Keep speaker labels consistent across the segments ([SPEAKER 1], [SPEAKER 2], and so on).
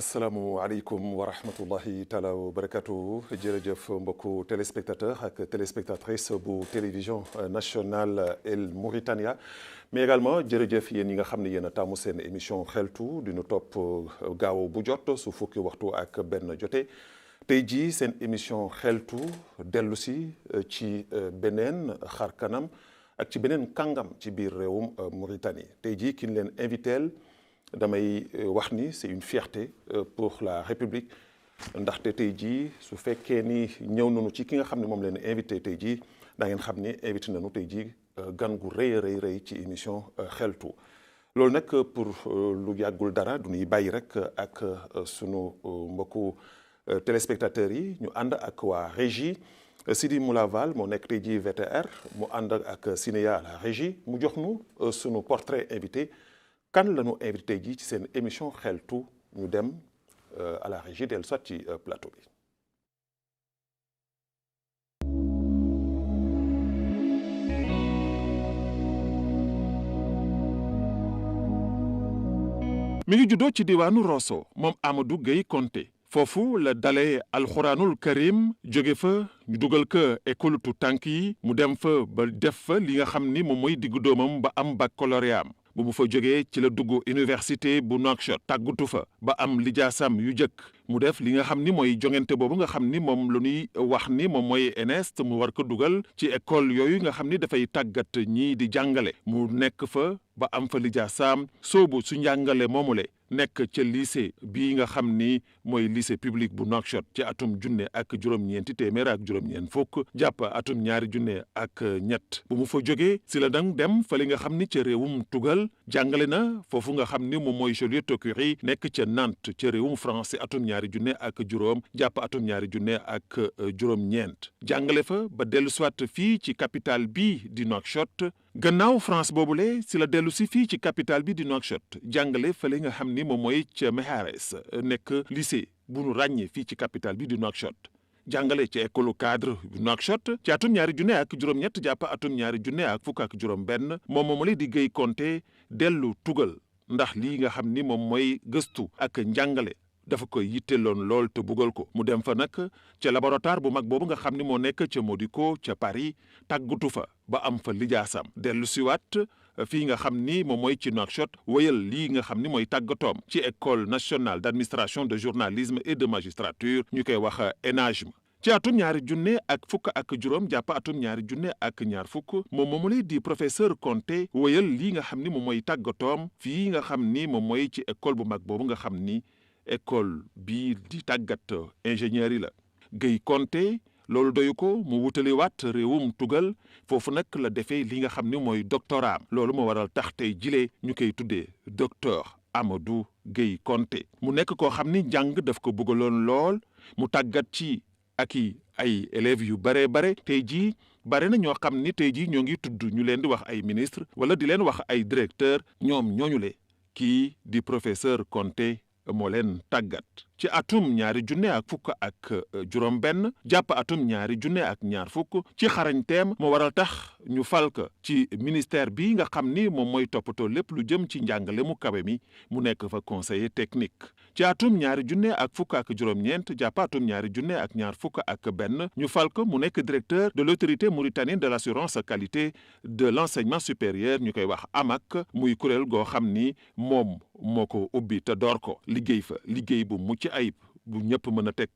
[SPEAKER 1] asalaamualeykum wa rahmatullahi taala wa barakatuhu jërëjëf mbokku téléspectateur ak téléspectatrice bu télévision nationale El Mauritania mais également jërëjëf yéen ñi nga xam ne yéen a taamu seen émission xeltu di nu topp gaaw bu jot su fukki waxtu ak benn jote tey jii seen émission xeltu dellu si ci beneen xar kanam ak ci beneen kàngam ci biir réewum Mauritanie tey jii ki ñu leen inviteel damay wax ni c'est une fierté pour la République ndaxte tey jii su fekkee ni ñëw nañu ci ki nga xam ne moom leen invité tey jii da ngeen xam ni invité nañu tey jii gan gu rëy ci émission xeltu loolu nag pour lu yàggul dara du ñuy bàyyi rek ak sunu mbokku téléspectateurs yi ñu ànd ak waa régie Sidi Moulaval moo nekk tey jii VTR mu ànd ak Sinéya à la régie mu jox nu sunu portrait invité kan la ñu invité ji ci seen émission xeltu ñu dem à la régie dellu soit ci plateau bi. mi ngi juddoo ci diwaanu Rosso moom Amadou Gueye Konté foofu la dalee alxuraanul karim jóge fa ñu dugal ko école tu tànk yi mu dem fa ba def fa li nga xam ni moom mooy diggu doomam ba am baccalauréat am bu mu fa jógee ci la dugg université bu Nouakchott tàggatu fa ba am lijaasam yu jëkk mu def li nga xam ni mooy jongante boobu nga xam ni moom lu ñuy wax ni moom mooy ENEST mu war ko dugal ci école yooyu nga xam ni dafay tàggat ñii di jàngale mu nekk fa ba am fa lijaasam soobu su njàngale moomule nekk ca lycée bii nga xam ni mooy lycée public bu Nouakchott ci atum junne ak juróom-ñeenti téeméer ak juróom-ñeent fukk jàpp atum ñaari junne ak ñett bu mu fa jógee si la dang dem fa li nga xam ni ca réewum tugal jàngale na foofu nga xam ni moom mooy Joliette-Curie nekk ca Nantes ca réewum France atum ñaari junne ak juróom jàpp atum ñaari junne ak juróom-ñeent jàngale fa ba dellu soit fii ci capitale bi di Nouakchott gannaaw France boobule si la dellu si fii ci capitale bi di Nouakchott jàngale fële nga xam ni moom mooy ca Mehares nekk lycée bu nu ràññee fii ci capitale bi di Nouakchott jàngale ci école cadre bu Nouakchott ci atum ñaari junne ak juróom-ñett jàpp atum ñaari junne ak fukk ak juróom-benn moom la di Gueye Konté dellu tugal ndax lii nga xam ni moom mooy gëstu ak njàngale dafa koy yitteloon lool te buggal ko mu dem fa nag ca laboratoire bu mag boobu nga xam ni moo nekk ca Modico ca Paris tàggatu fa ba am fa lijaasam dellu siwaat fii nga xam ni moom mooy ci Nouakchott wéyal lii nga xam ni mooy tàggatoom ci école nationale d'administration de journalisme et de magistrature ñu koy wax ENAJM ci atum ñaari junne ak fukk ak juróom jàpp atum ñaari junne ak ñaar fukk moom lay di professeur Konté wéyal lii nga xam ni moom mooy tàggatoom fii nga xam ni moom mooy ci école bu mag boobu nga xam ni école bii di tàggat ingénieur yi la Gueye Konté loolu doyu ko mu wutali waat réewum tugal foofu nag la defee li nga xam ni mooy doctorat loolu moo waral tax tey jilee ñu koy tuddee docteur Amadou Gueye Konté mu nekk koo xam ni jàng daf ko bëggaloon lool mu tàggat ci ak ay élèves yu bare tey jii bare na ñoo xam ni tey jii ñoo ngi tudd ñu leen di wax ay ministre wala di leen wax ay directeur ñoom ñooñu le kii di professeur Konté moo leen tàggat ci atum ñaari junne ak fukk ak juróom benn jàpp atum ñaari junne ak ñaar fukk ci xarañteem moo waral tax ñu fal ko ci ministère bi nga xam ni moom mooy toppatoo lépp lu jëm ci njàngale mu kawe mi mu nekk fa conseiller technique ci atum ñaari junne ak fukk ak juróom-ñeent jàpp atum ñaari junne ak ñaar fukk ak benn ñu fal ko mu nekk directeur de l'autorité mauritanienne de l'assurance qualité de l'enseignement supérieur ñu koy wax AMAC muy kuréel goo xam ni moom moo ko ubbi te door ko liggéey fa liggéey bu mucc ayib bu ñëpp mën a teg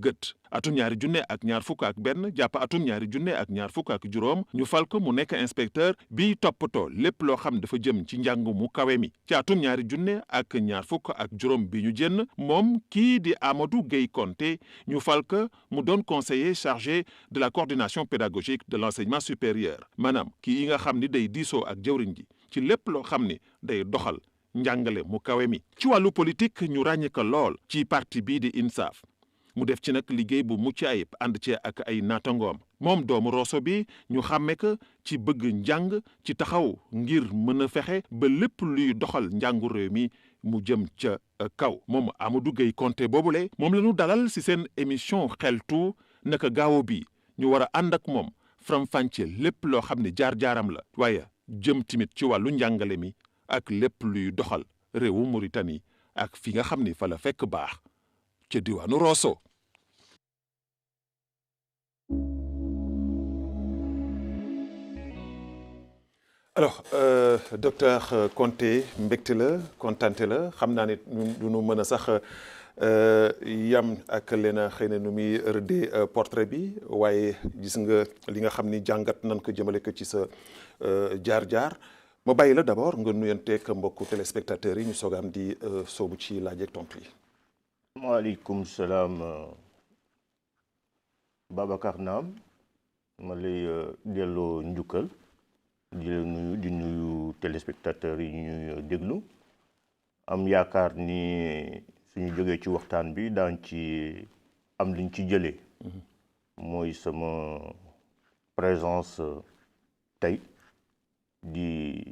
[SPEAKER 1] gët atum ñaari junne ak ñaar fukk ak benn jàpp atum ñaari junne ak ñaar fukk ak juróom ñu fal ko mu nekk inspecteur bi toppatoo lépp loo xam dafa jëm ci njàng mu kawe mi ci atum ñaari junne ak ñaar fukk ak juróom bi ñu génn moom kii di Amadou Gueye Konté ñu fal ko mu doon conseiller chargé de la coordination pédagogique de l'enseignement supérieur maanaam kii yi nga xam ni day diisoo ak jëwriñ ji ci lépp loo xam ni day doxal njàngale mu kawe mi ci wàllu politique ñu ràññee ko lool ci parti bii di INSAF mu def ci nag liggéey bu mucc ayib ànd ci ak ay naatangoom moom doomu Rosso bi ñu xàmme ko ci bëgg njàng ci taxaw ngir mën a fexe ba lépp luy doxal njàngu réew mi mu jëm ca kaw moom Amadou Gueye Konté boobule moom la ñu dalal ci seen émission xeltu naka gaawo bi ñu war a ànd ak moom faram-fàcce lépp loo xam ne jaar-jaaram la waaye jëm timit ci wàllu njàngale mi ak lépp luy doxal réewu Mauritanie ak fi nga xam ni fa la fekk baax ca diwaanu Rosso. alors docteur Konté mbégte la kontante la xam naa ne du nu mën a sax yam ak leena xëy na nu muy rëddee portrait bi waaye gis nga li nga xam ni jàngat nan ko jëmale ko ci sa jaar-jaar ma bàyyi la d'abord nga nuyanteeg mbokku téléspectateurs yi ñu soogaan di soobu ci laaj ak tontu yi.
[SPEAKER 2] maaleykum salaam Babacar Naam ma lay delloo njukkal. di la nuyu di nuyu téléspectateurs yi ñuy déglu am yaakaar ni suñu jógee ci waxtaan bi daan ci am liñ ci jëlee mooy sama présence tey di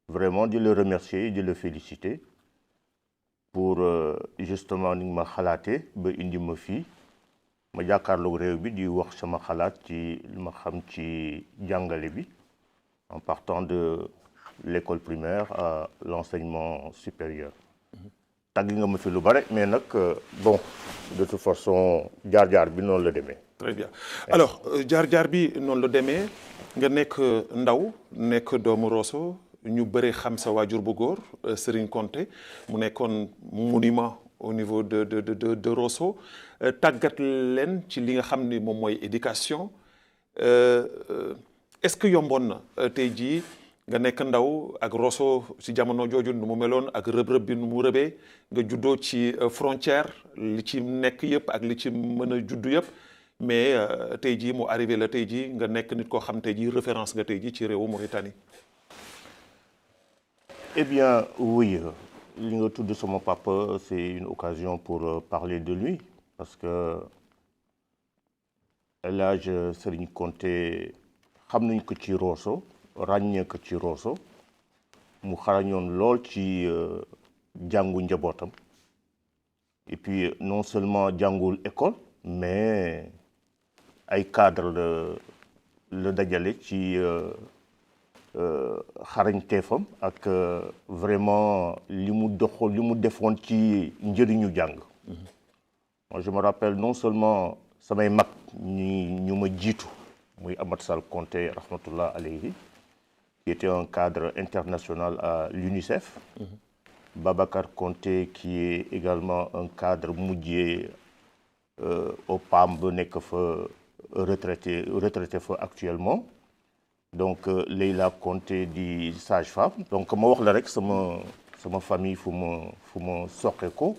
[SPEAKER 2] vraiment di la remercier di la féliciter pour justement ni ma xalaatee ba indi ma fii ma jàkkaarloog réew bi di wax sama xalaat ci li ma xam ci jàngale bi en partant de l'école primaire à l'enseignement supérieur. tàgg nga ma fi lu bare mais nag bon de toute façon jaar-jaar bi noonu la demee.
[SPEAKER 1] très bien alors jaar-jaar bi noonu la demee nga nekk ndaw nekk doomu Rosso ñu bëri xam sa waajur bu góor Serigne Konté mu nekkoon monument au niveau de Rosso tàggat leen ci li nga xam ni moom mooy éducation. est-ce que yomboon na tey jii nga nekk ndaw ak Rosso ci jamono jooju nu mu meloon ak rëb-rëb bi nu mu rëbee nga juddoo ci frontière li ci nekk yëpp ak li ci mën a juddu yëpp mais tey jii mu arrivé la tey jii nga nekk nit koo xam tey jii référence nga tey jii ci réewu Mauritanie.
[SPEAKER 2] Eh bien oui li nga tudd sama papa c'est une occasion pour parler de lui parce que El Hadj Serigne Konté xam nañ ko ci Rosso ràññee ko ci Rosso mu xarañoon lool ci jàngu njabootam et puis non seulement jàngul école mais ay cadre la dajale ci xarañteefam ak vraiment li mu defoon ci njëriñu jàng. Moi je me rappelle non seulement samay mag ñu ma jiitu muy Amath Sall Konté rahmatullah alayhi qui était un cadre international à l'UNICEF. Babacar Konté qui est également un cadre mujjee au PAM ba nekk fa retraité fa actuellement. Donc Leila Konté di sage-femme donc ma wax la rek sama famille fu ma soqe ko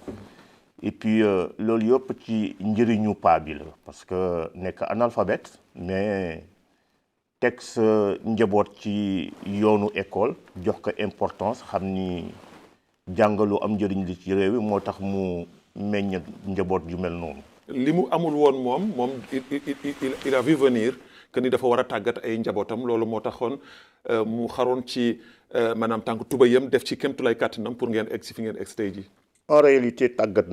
[SPEAKER 2] et puis loolu yëpp ci njëriñu paa bi la parce que nekk analphabète mais teg sa njaboot ci yoonu école jox ko importance xam ni jàngalu am njëriñ li ci réew mi moo tax mu meññ njaboot ju mel noonu.
[SPEAKER 1] li mu amul woon moom il a vu venir que ni dafa war a tàggat ay njabootam loolu moo taxoon mu xaroon ci maanaam tànk tubayam def ci kéemtulaay kàttanam pour ngeen egg si fi ngeen egg si tey jii.
[SPEAKER 2] En réalité tàggat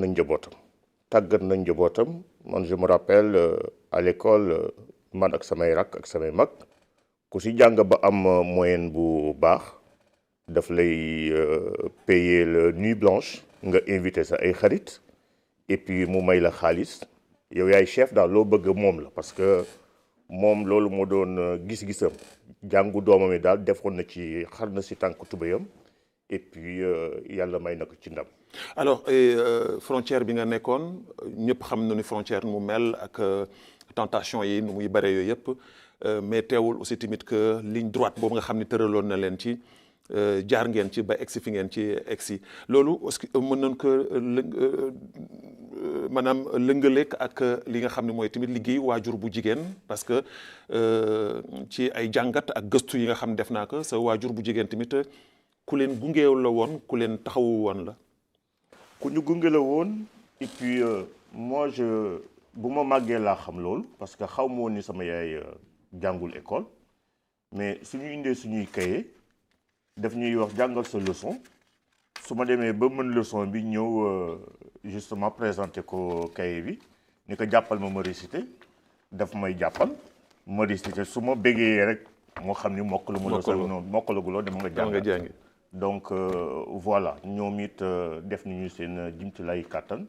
[SPEAKER 2] na njabootam man je me rappelle à l'école man ak samay rak ak samay mag ku si jàng ba am moyenne bu baax daf lay payer la nuit blanche nga invité sa ay xarit et puis mu may la xaalis yow yaay chef daal loo bëgg moom la parce que moom loolu moo doon gis-gisam jàngu doomam yi daal defoon na ci xar na si tànk tubayam et puis yàlla may na ko ci ndam.
[SPEAKER 1] alors frontière bi nga nekkoon ñëpp xam na ni frontière mu mel ak tentation yi nu muy bare yooyu yëpp mais teewul aussi tamit que ligne droite boobu nga xam ni tëraloon na leen ci jaar ngeen ci ba egsi fi ngeen ci egsi loolu aussi mën nañ ko maanaam lëngaleek ak li nga xam ne mooy tamit liggéey waajur bu jigéen parce que ci ay jàngat ak gëstu yi nga xam def naa ko sa waajur bu jigéen tamit ku leen gungeew la woon ku leen taxawu woon la.
[SPEAKER 2] ku ñu gunge la woon et puis moi bu ma màggee laa xam loolu parce que xaw ma woon ni sama yaay jàngul école mais suñu indee suñuy cahier daf ñuy wax jàngal sa leçon su ma demee ba mën leçon bi ñëw justement présenter ko cahier bi ni ko jàppal ma réciter daf may jàppal ma réciter su ma bégee rek moo xam ni mokkalaguloo dama nga jàngi donc voilà ñoom it def nañu seen jimtilay kàttan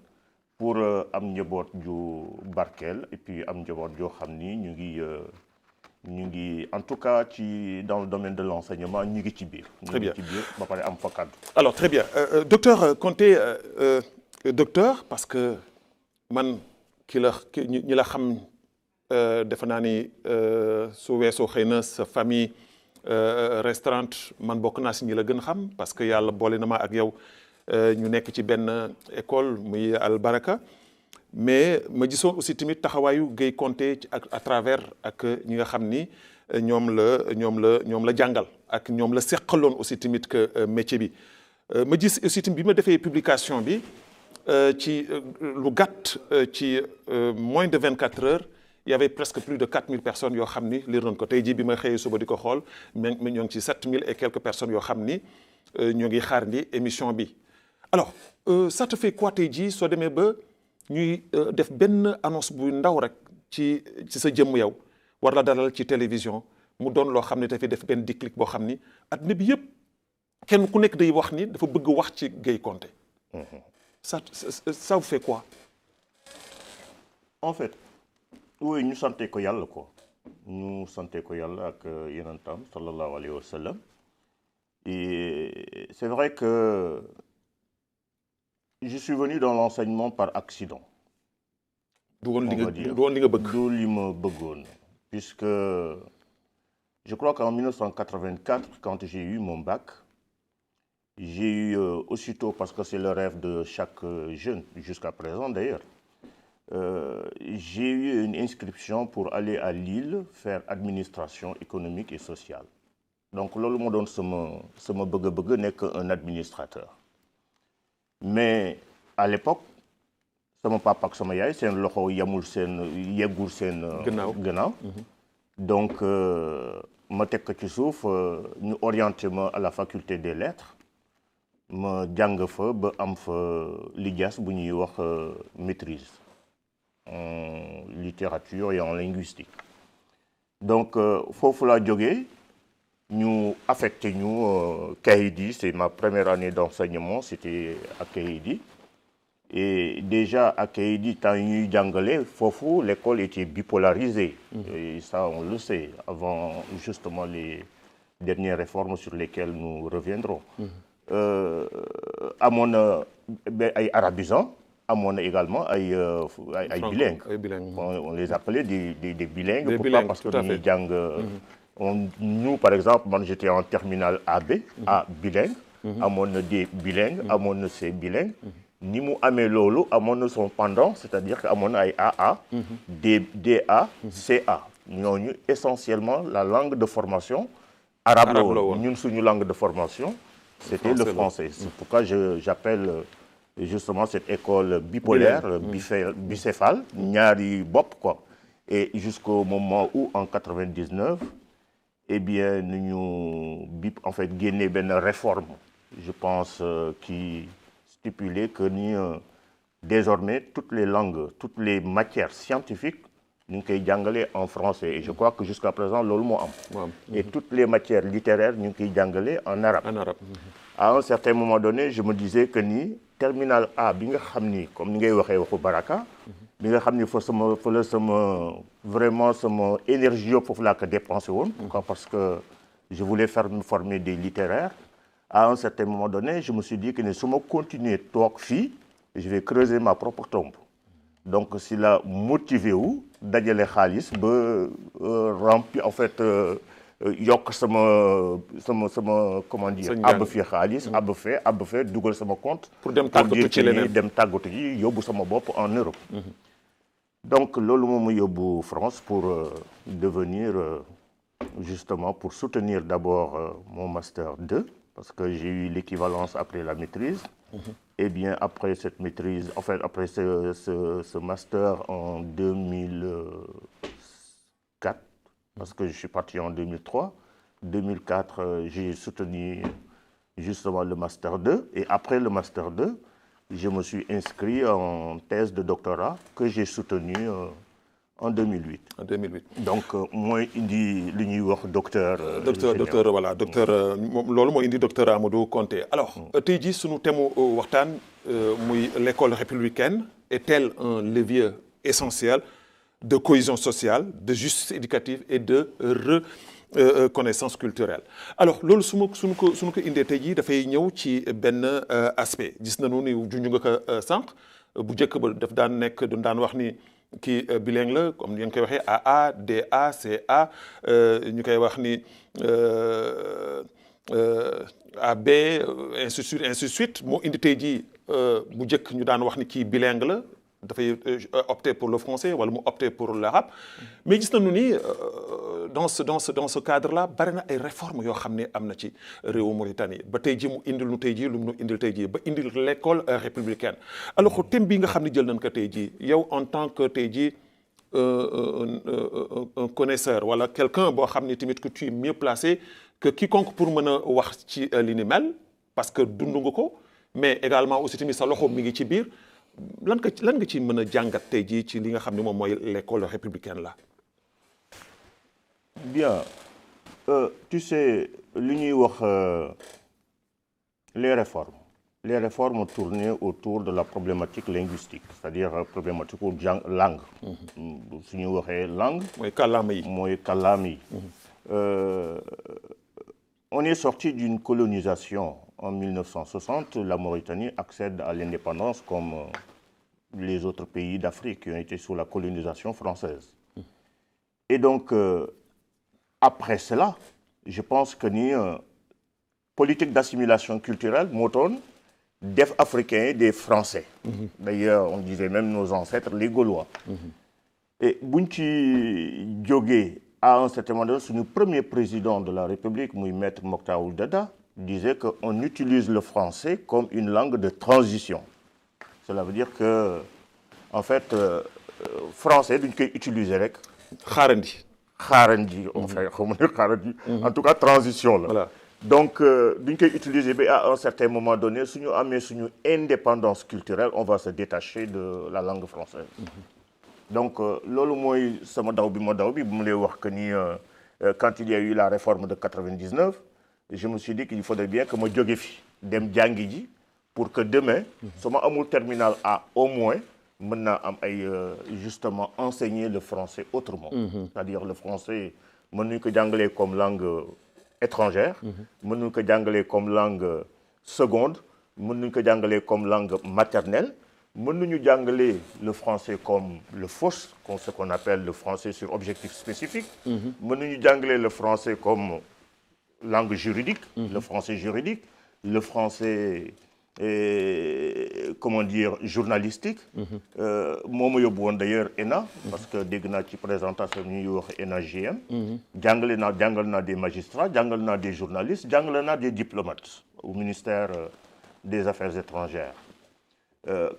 [SPEAKER 2] pour am njaboot ju barkeel et puis am njaboot joo xam ni ñu ngi en tout cas dans le domaine de l'enseignement ñu ngi ci biir.
[SPEAKER 1] Très bien
[SPEAKER 2] ñu ngi ci biir ba pare am fa kàddu.
[SPEAKER 1] Alors très bien docteur Konté docteur parce que man ñi la xam defe naa ni su weesoo xëy na sa famille restreinte man bokk naa si ñi la gën xam parce que yàlla boole na ma ak yow ñu nekk ci benn école muy Al Baraka mais ma gisoon aussi tamit taxawaayu Gaye Konté à travers ak ñi nga xam ni ñoom la jàngal ak ñoom la seqaloon aussi tamit que métier bi ma gis aussi tamit bi ma defee publication bi ci lu gàtt ci moins de 24 heures il y avait presque plus de 4000 personnes yoo xam ni lire nañ ko tey jii bi ma xëyee suba di ko xool mais ñoo ngi ci 7000 et quelques personnes yoo xam ni ñoo ngi xaar ni émission bi. alors ça te fait quoi tey jii soo demee ba ñuy def benn annonce bu ndaw rek ci sa jëmm yow war la dalal ci télévision mu doon loo xam ne dafay def benn déclic boo xam ni adduna bi yëpp kenn ku nekk day wax ni dafa bëgg wax ci Gaye Konté. ça vous fait quoi?
[SPEAKER 2] En fait oui ñu sante ko yàlla ko ñu sante ko yàlla ak yonentam sallallahu alayhi wa sallam et c'est vrai que je suis venu dans l'enseignement par accident.
[SPEAKER 1] du woon li nga bëgg.
[SPEAKER 2] du li ma bëggoon puisque je crois qu'en 1984 quand j'ai eu mon bac j'ai eu aussitôt parce que c'est le rêve de chaque jeune jusqu'à présent d'ailleurs j'ai eu une inscription pour aller à Lille faire administration économique et sociale donc loolu moo doon sama bëgg-bëgg nekk un administrateur mais à l'époque sama papa ak sama yaay seen loxo yeggul seen gannaaw donc ma teg ko ci suuf ñu orienté ma à la faculté des lettres ma jàng fa ba am fa lijaas bu ñuy wax maîtrise en littérature et en linguistique donc foofu laa jógee ñu affecté ñu Kayidi c'est ma première année d'enseignement c'était à Kayidi et déjà à Kayidi temps yi ñuy jàngale foofu l'école était bipolarisée et ça on le sait avant justement les dernières réformes sur lesquelles nous reviendrons amoon na ay arabisants amoon na également ay bilingues on les appelait des bilingues pourquoi parce que ñuy jàng nous par exemple man j'étais en terminale AB A bilingue amoon na D bilingue amoon na C bilingue ni mu amee loolu amoon na son pendant c'est-à-dire que amoon na ay AA DA CA ñooñu essentiellement la langue de formation arabe la woon ñun suñu langue de formation c'était le français c'est pourquoi j'appelle justement cette école bipolaire bicéphale ñaari bopp quoi et jusqu'au moment où en 99 eh bien ñu en fait génne benn réforme je pense qui stipulait que ni désormais toutes les langues toutes les matières scientifiques ñu ngi koy jàngale en français et je crois que jusqu'à présent loolu moo am et toutes les matières littéraires ñu ngi koy jàngale en arabe à un certain moment donné je me disais que ni terminal A bi nga xam ni comme ni ngay waxee waxu Baraka bi nga xam ni fa la sama vraiment sama énergie yëpp foofu laa ko dépensé woon pourquoi parce que je voulais me former des littéraires à un certain moment donné je me suis dit que ne su ma continuer toog fii je vais creuser ma propre tombe donc si la motivé wu dajale xaalis ba rempli en fait yokk sama comment dire àbb fii xaalis àbb fee dugal sama compte
[SPEAKER 1] pour dem tàggatu ci leneen
[SPEAKER 2] dem tàggatu ji yóbbu sama bopp en Europe donc loolu moom mu yóbbu France pour devenir justement pour soutenir d'abord mon master 2 parce que j'ai eu l'équivalence après la maîtrise et bien après cette maîtrise en fait après ce master en 2004 parce que je suis parti en 2003 2004 j'ai soutenu justement le master 2 et après le master 2 je me suis inscrit en thèse de doctorat que j'ai soutenu en 2008.
[SPEAKER 1] En 2008.
[SPEAKER 2] Donc mooy indi li ñuy wax docteur.
[SPEAKER 1] Voilà docteur loolu moo indi docteur Amadou Konté alors tey jii sunu thème waxtaan muy l'école républicaine est-elle un levier essentiel de cohésion sociale, de justice éducative et de reconnaissance culturelle. Alors loolu su ma ko indee tey jii dafay ñëw ci benn aspect gis nañu ni junj nga ko sànq bu njëkk ba daf daan nekk daan wax ni kii bilingue la comme ni ngeen koy waxee AA DA CA ñu koy wax ni AB ainsi de suite moo indi tey jii bu njëkk ñu daan wax ni kii bilingue la. dafay opter pour le français wala mu opter pour l'arabe mais gis nañu ni dans ce cadre là bari na ay réformes yoo xam ne am na ci réewu Mauritanie ba tey ji mu indil nu tey jii lu mu indil tey jii ba indil l'école républicaine alors thème bi nga xam ne jël nañ ko tey jii yow en tant que tey jii un connaisseur wala quelqu'un boo xam ne tamit que tu es mieux placé que quiconque pour mën a wax ci li ni mel parce que dund nga ko mais également aussi tamit sa loxo mi ngi ci biir. lan nga ci mën a jàngat tey jii ci li nga xam ne moom mooy l'école républicaine là.
[SPEAKER 2] Bien tu sais li ñuy wax les réformes tournaient autour de la problématique linguistique c'est-à-dire problématique u langue. su ñu waxee langue.
[SPEAKER 1] mooy kàllaama yi
[SPEAKER 2] mooy kàllaama yi. On est sorti d'une colonisation en 1960. La Mauritanie accède à l'indépendance comme les autres pays d'Afrique qui ont été sous la colonisation française. Et donc, après cela, je pense que ni politique d'assimilation culturelle moo doon def africains des Français. D'ailleurs, on disait même nos ancêtres les Gaulois. Et buñ ci jógee à un certain moment donné, notre premier président de la République, Maître Mokhtar Ould Daddah, disait qu'on utilise le français comme une langue de transition. Cela veut dire que, en fait, français, duñ koy utiliser rek. Xaarandi. En tout cas, transition là. Voilà. Donc, duñ koy utiliser ba à un certain moment donné, suñu amee suñu indépendance culturelle, on va se détacher de la langue française. Donc loolu mooy sama daw bi bu mu lay wax que ni quand il y a eu la réforme de 99 je me suis dit qu'il faudrait bien que ma jóge fi dem jàngi ji pour que demain su ma amul terminal A au moins mën naa am ay justement enseigner le français autrement. C'est-à-dire le français mën nañu ko jàngalee comme langue étrangère. mën nañu ko jàngalee comme langue seconde. mën nañu ko jàngalee comme langue maternelle. mën nañu jàngale le français comme le FOSS, ce qu'on appelle le français sur objectif spécifique. mën nañu jàngale le français comme langue juridique, le français juridique, le français comment dire journalistique. moo ma yóbbu woon d'ailleurs ENA. parce que dégg naa ci présentation ñuy wax ENA GM. jàngal naa des magistrats jàngal naa des journalistes jàngal naa des diplomates au ministère des Affaires étrangères.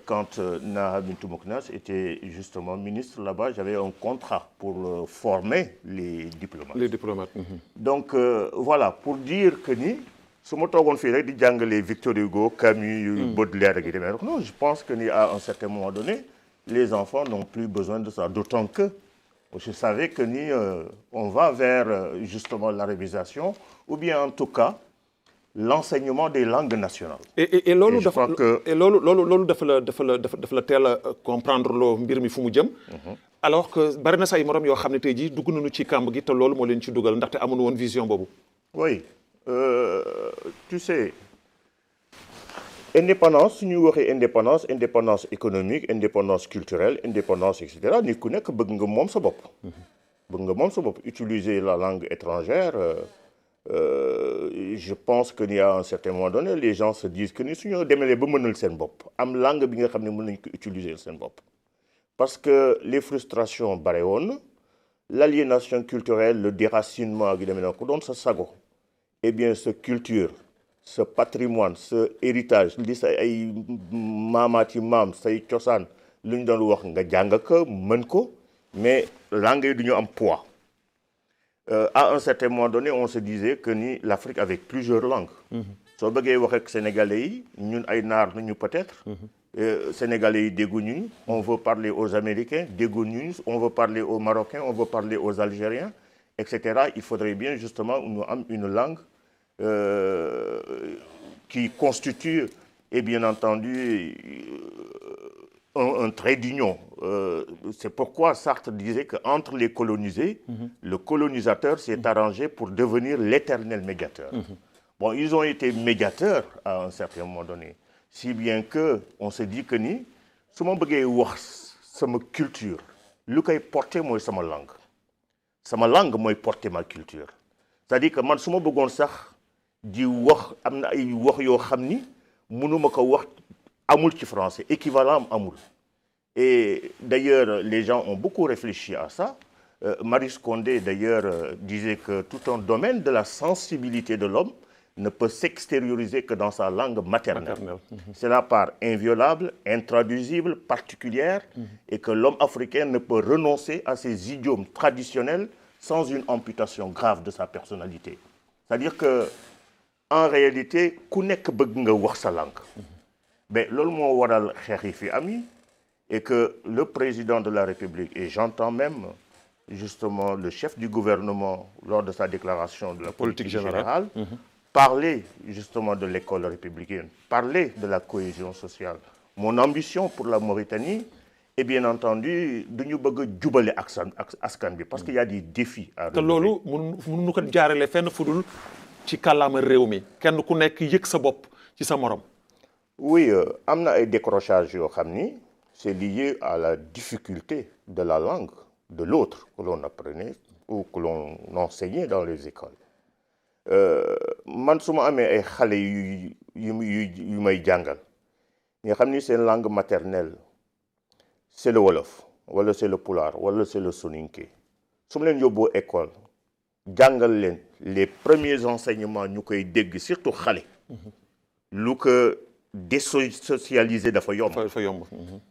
[SPEAKER 2] Quand Naha Bintou Moknas était justement ministre là-bas, j'avais un contrat pour former les diplomates. Donc voilà, pour dire que ni su ma toogoon fii rek di jàngale Victor Hugo, Camus, Baudelaire ak yi demee non, je pense que ni à un certain moment donné, les enfants n'ont plus besoin de ça. D'autant que je savais que ni on va vers justement l'arabisation ou bien en tout cas l'enseignement des langues nationales.
[SPEAKER 1] Et loolu dafa la teel a comprendre loo mbir mi fu mu jëm. alors que bari na say morom yoo xam ne tey jii dugg nañu ci kàmb gi te loolu moo leen ci dugal ndaxte amuñu woon vision boobu.
[SPEAKER 2] Oui tu sais indépendance su ñu waxee indépendance économique indépendance culturelle indépendance et cetera nit ku nekk bëgg nga moom sa bopp. bëgg nga moom sa bopp utiliser la langue étrangère. Je pense que ni à un certain moment donné les gens se disent que ni suñu demee ba mënal seen bopp am langue bi nga xam ne mën nañu ko utiliser seen bopp parce que les frustrations bare woon l'aliénation culturelle le déracinement gi demee na ko doon sa sago eh bien sa culture sa patrimoine sa héritage li sa ay maamaati maam say cosaan lu ñu doon wax nga jàng ko mën ko mais langue yi du ñu am poids. À un certain moment donné on se disait que ni l'Afrique avait plusieurs langues. soo bëggee wax ak sénégalais yi ñun ay naar nañu peut-être. Sénégalais yi dégguñu, on veut parler aux Américains, dégguñu, on veut parler aux Marocains, on veut parler aux Algériens, etc. Il faudrait bien justement une langue qui constitue, et bien entendu, un trait d'union. C'est pourquoi Sartre disait qu'entre les colonisés, le colonisateur s'est arrangé pour devenir l'éternel médiateur. Bon, ils ont été médiateurs à un certain moment donné, si bien qu'on se dit que ni, si je veux wax sama culture, lu koy porter mooy sama langue. Sama langue mooy porter ma culture. C'est-à-dire que man su ma bëggoon sax di wax am na ay wax yoo xam ni mënuma ko wax amul ci français, équivalent amul. Et d'ailleurs, les gens ont beaucoup réfléchi à ça. Maurice Condé, d'ailleurs, disait que tout un domaine de la sensibilité de l'homme ne peut s'extérioriser que dans sa langue maternelle. C'est la part inviolable, intraduisible, particulière, et que l'homme africain ne peut renoncer à ses idiomes traditionnels sans une amputation grave de sa personnalité. C'est-à-dire que, en réalité, ku nekk bëgg nga wax sa langue. Mais loolu moo waral xeex yi fi am yi, et que le président de la République, et j'entends même justement le chef du gouvernement lors de sa déclaration de la politique générale, parler justement de l'école républicaine, parler de la cohésion sociale. Mon ambition pour la Mauritanie est bien entendu de ñu bëgg a jubale askan bi parce qu'il y a des défis à relever.
[SPEAKER 3] te loolu mënu ko jaarale fenn fudul ci kàllaama réew mi kenn ku nekk yëg sa bopp ci sa morom.
[SPEAKER 2] Oui, am na ay décrochage yoo xam ni c'est lié à la difficulté de la langue de l'autre que l'on apprenait ou que l'on enseignait dans les écoles. Man su ma amee ay xale yu may jàngal nga xam ni seen langue maternelle c'est le wolof wala c'est le pulaar wala c'est le soninké su ma leen yóbboo école jàngal leen les premiers enseignements ñu koy dégg surtout xale lu ko désocialiser dafa yomb.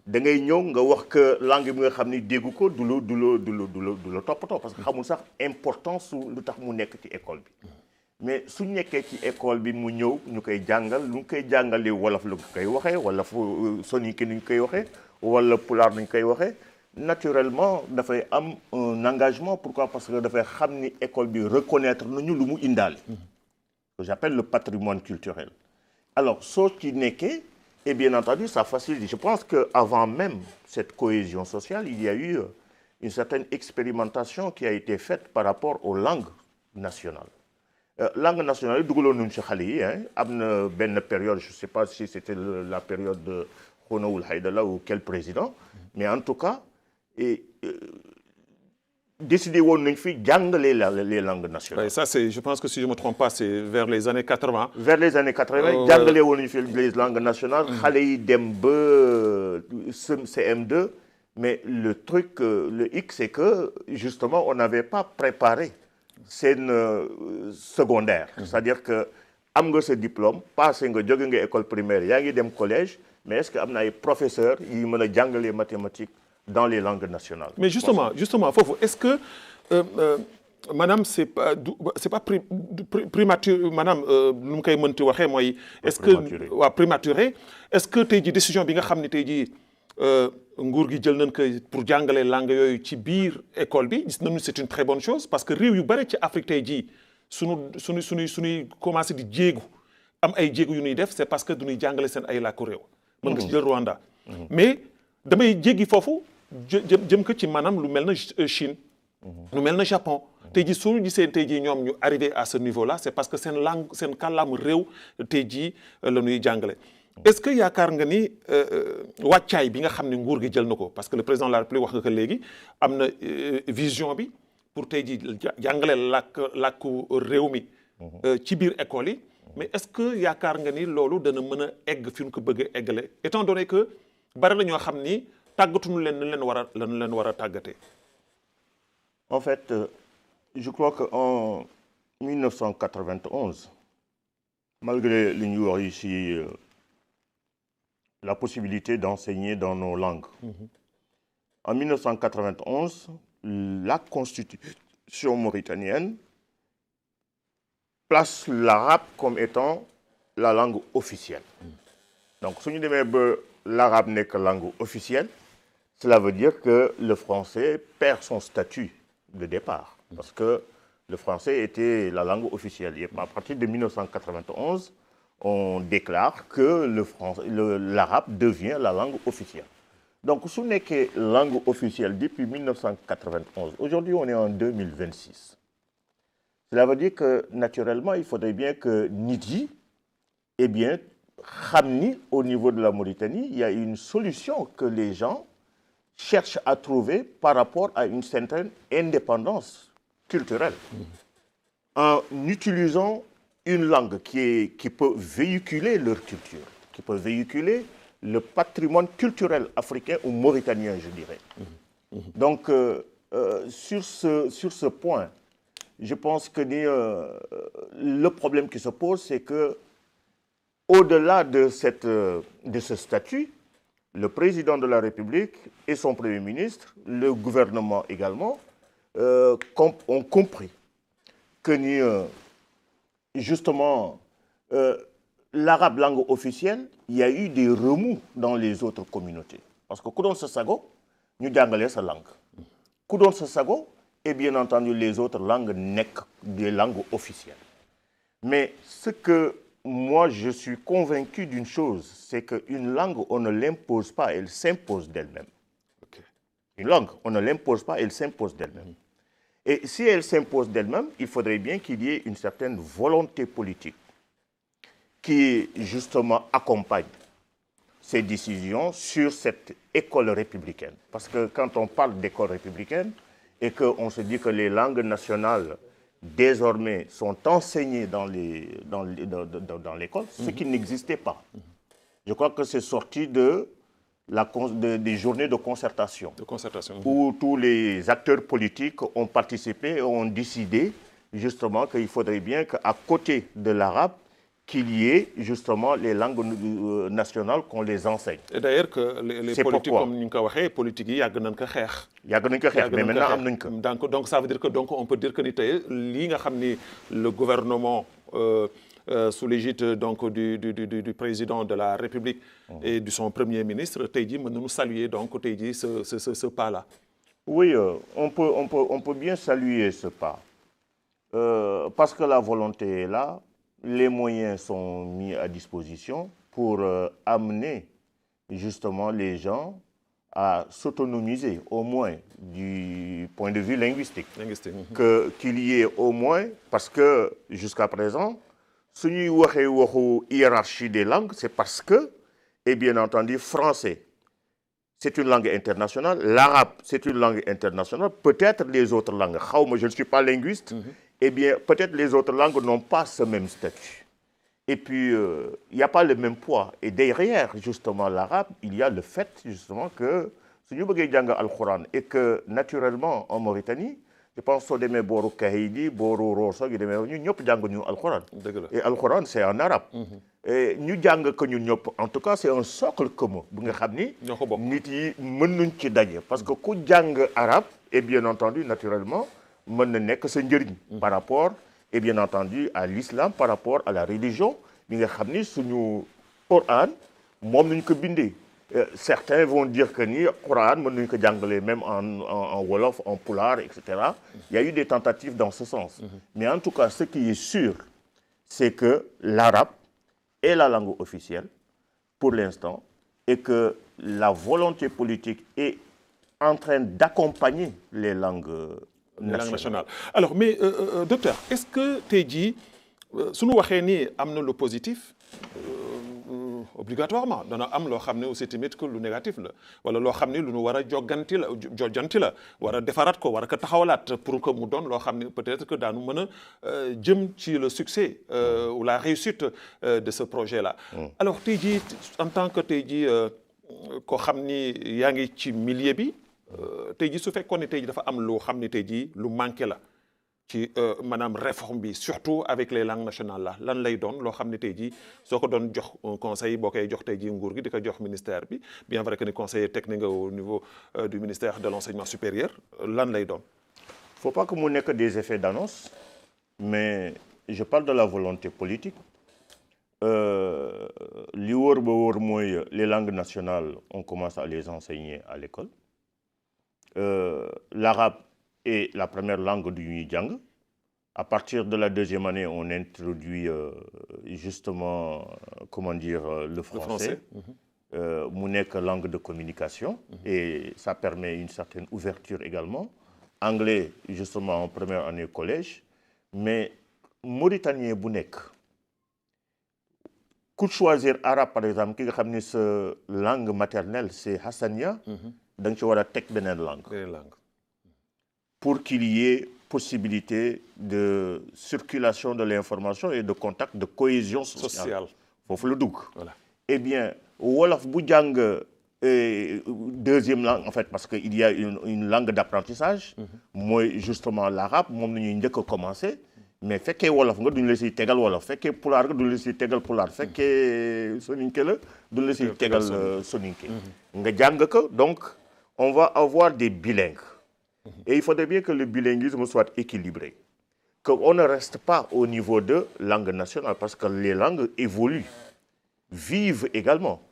[SPEAKER 2] da ngay ñëw nga wax que langue bi nga xam ni dégg ko du la toppatoo parce que xamul sax importance su lu tax mu nekk ci école bi. Mais su nekkee ci école bi mu ñëw ñu koy jàngal lu ñu koy jàngalee wolof la ñu koy waxee wala fu soninké ni ñu koy waxee wala pulaar ni ñu koy waxee naturellement dafay am un engagement. Pourquoi? Parce que dafay xam ni école bi reconnaître nañu lu mu indaale. Que j'appelle le patrimoine culturel. Alors soo ci nekkee et bien entendu ça facilite. Je pense qu'avant même cette cohésion sociale il y a eu une certaine expérimentation qui a été faite par rapport aux langues nationales. Langue nationale yi dugaloon nañu ci xale yi am na benn période je sais pas si c'était la période de Khouna Ould Haïdala ou quel président mais en tout cas décidé woon nañ fi jàngale les langues nationales.
[SPEAKER 3] Oui, ça c'est je pense que si je me trompe pas c'est vers les années 80.
[SPEAKER 2] Vers les années 80 jàngale woon nañ fi les langues nationales. xale yi dem ba CM2 mais le truc le hic c'est que justement on n'avait pas préparé seen secondaire. C'est-à-dire que am nga sa diplôme passé nga jóge nga école primaire yaa ngi dem collège mais est-ce que am na ay professeurs yi mën a jàngale mathématiques dans les langues nationales.
[SPEAKER 3] Mais justement foofu est-ce que maanaam c'est pas primature maanaam lu mu koy mënti waxee mooy. est-ce que waaw prématuré est-ce que tey jii décision bi nga xam ne tey jii nguur gi jël nañ ko pour jàngale langue yooyu ci biir école bi gis nañu c'est une très bonne chose parce que réew yu bari ci Afrique tey jii suñuy commencé di jéegu am ay jéegu yu ñuy def c'est parce que duñuy jàngale seen ay làkku réew. mën nga ci jël Rwanda. mais damay jéggi foofu jëm ko ci maanaam lu mel na Chine. lu mel na Japon. tey jii soo gisee tey jii ñoom ñu arrivé à ce niveau-là c'est parce que seen langue seen kàllaama réew tey jii la ñuy jàngale. Est-ce que yaakaar nga ni wàccaay bi nga xam ne nguur gi jël na ko parce que le président de la République wax nga ko léegi am na vision bi pour tey jii jàngale làkku réew mi ci biir école yi mais est-ce que yaakaar nga ni loolu dana mën a egg fi ñu ko bëgg a eggale étant donné que bari na ñoo xam ni tàggatuñu leen nu leen war a tàggatee.
[SPEAKER 2] En fait je crois que en 1991 malgré li ñu wax ici la possibilité d'enseigner dans nos langues. En 1991, la constitution mauritanienne place l'arabe comme étant la langue officielle. Donc, si nous avons l'arabe n'est que langue officielle, cela veut dire que le français perd son statut de départ. Parce que le français était la langue officielle. Et à partir de 1991, on déclare que l'arabe devient la langue officielle. Donc, ce n'est que langue officielle depuis 1991. Aujourd'hui, on est en 2026. Cela veut dire que, naturellement, il faudrait bien que Nidji, eh bien, Khamni, au niveau de la Mauritanie, il y a une solution que les gens cherchent à trouver par rapport à une certaine indépendance culturelle. En utilisant une langue qui peut véhiculer leur culture, qui peut véhiculer le patrimoine culturel africain ou mauritanien, je dirais. Donc, sur ce point, je pense que le problème qui se pose, c'est que au-delà de ce statut, le président de la République et son Premier ministre, le gouvernement également, ont compris que justement, l'arabe langue officielle, il y a eu des remous dans les autres communautés. Parce que Koudon Sasago, nous avons sa langue. Koudon Sasago, et bien entendu, les autres langues n'est que des langues officielles. Mais ce que moi, je suis convaincu d'une chose, c'est qu'une langue, on ne l'impose pas, elle s'impose d'elle-même. Okay. Une langue, on ne l'impose pas, elle s'impose d'elle-même. Et si elle s'impose d'elle-même, il faudrait bien qu'il y ait une certaine volonté politique qui, justement, accompagne ces décisions sur cette école républicaine. Parce que quand on parle d'école républicaine et qu'on se dit que les langues nationales désormais sont enseignées dans l'école, ce qui n'existait pas. Je crois que c'est sorti des journées de concertation. Où tous les acteurs politiques ont participé et ont décidé justement qu'il faudrait bien qu'à côté de l'arabe, qu'il y ait justement les langues nationales qu'on les enseigne.
[SPEAKER 3] Et d'ailleurs, que les politiques, comme nous l'avons dit, les politiques, il y a mais maintenant, donc ça veut dire que on peut dire que le gouvernement sous l'égide du président de la République et de son Premier ministre, nous saluer donc ce pas-là.
[SPEAKER 2] Oui, on peut bien saluer ce pas. Parce que la volonté est là, les moyens sont mis à disposition pour amener justement les gens à s'autonomiser, au moins du point de vue linguistique. Qu'il y ait au moins, parce que jusqu'à présent, si nous avons une hiérarchie des langues, c'est parce que, et bien entendu, français, c'est une langue internationale, l'arabe, c'est une langue internationale, peut-être les autres langues, je ne suis pas linguiste, eh bien, peut-être les autres langues n'ont pas ce même statut. Et puis, il n'y a pas le même poids. Et derrière, justement, l'arabe, il y a le fait, justement, que si nous avons Al-Quran et que, naturellement, en Mauritanie, je pense que nous avons Kahidi, Boro, Rosso, nous avons Al-Quran. Et Al-Quran, c'est en arabe. Et nous avons, en tout cas, c'est un socle commun. Vous savez, parce que quand nous avons arabe, et bien entendu, naturellement, par rapport, et bien entendu, à l'islam, par rapport à la religion. Certains vont dire que le Coran, même en Wolof, en Pulaar, etc. Il y a eu des tentatives dans ce sens. Mais en tout cas, ce qui est sûr, c'est que l'arabe est la langue officielle pour l'instant et que la volonté politique est en train d'accompagner les langues nationales.
[SPEAKER 3] Alors, mais docteur, est-ce que tu as dit, si nous avons le positif, obligatoirement dana am loo xam ne aussi tamit que lu négatif la wala loo xam ne lu nu war a jogjanti la war a defaraat ko war a ko taxawalaat pour que mu doon loo xam ne peut-être que daanu mën a jëm ci le succès ou la réussite de ce projet-là. Alors tey jii en tant que tey jii koo xam ni yaa ngi ci milieu bi tey jii su fekkoon ne tey jii dafa am loo xam ne tey jii lu manqué la ci maanaam réforme bi surtout avec les langues nationales là lan lay doon loo xam ne tey jii soo ko doon jox conseil boo koy jox tey jii nguur gi di ko jox ministère bi bien vrai que ni conseiller technique au niveau du ministère de l'enseignement supérieur lan lay doon.
[SPEAKER 2] Faut pas que mu nekk des effets d'annonce mais je parle de la volonté politique li wóor ba wóor mooy les langues nationales on commence à les enseigner à l'école. L'arabe est la première langue du ñuy jàng. À partir de la deuxième année, on introduit justement, comment dire, le français. Mu nekk langue de communication. Et ça permet une certaine ouverture également. Anglais, justement, en première année collège. Mais mauritanien bu nekk ku choisir arabe par exemple ki nga xam ne sa langue maternelle c'est Hassania. da nga ci war a teg beneen langue. Pour qu'il y ait possibilité de circulation de l'information et de contact, de cohésion sociale. Foofu la dugg. Voilà. Eh bien wolof bu jàng deuxième langue en fait parce que il y a une langue d'apprentissage. mooy justement l'arabe moom la ñuy njëkk a commencer. mais fekkee wolof nga duñu la siy tegal wolof fekkee pulaar nga duñu la siy tegal pulaar fekkee soninke la duñu la siy tegal soninke. nga jàng ko donc on va avoir des bilingues. Et il faudrait bien que le bilinguisme soit équilibré. Qu'on ne reste pas au niveau de langue nationale parce que les langues évoluent, vivent également.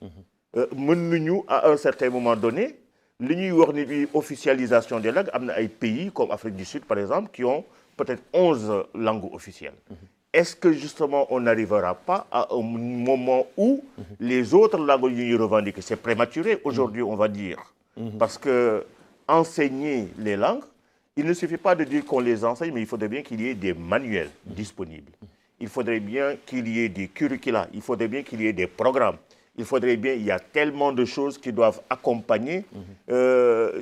[SPEAKER 2] Mën nañu à un certain moment donné li ñuy wax ni officialisation des langues am na ay pays comme Afrique du Sud par exemple qui ont peut-être 11 langues officielles. Est-ce que justement on n'arrivera pas à un moment où les autres langues yu ñuy revendiquer c'est prématuré aujourd'hui on va dire parce que enseigner les langues, il ne suffit pas de dire qu'on les enseigne, mais il faudrait bien qu'il y ait des manuels disponibles. Il faudrait bien qu'il y ait des curricula, il faudrait bien qu'il y ait des programmes. Il faudrait bien, il y a tellement de choses qui doivent accompagner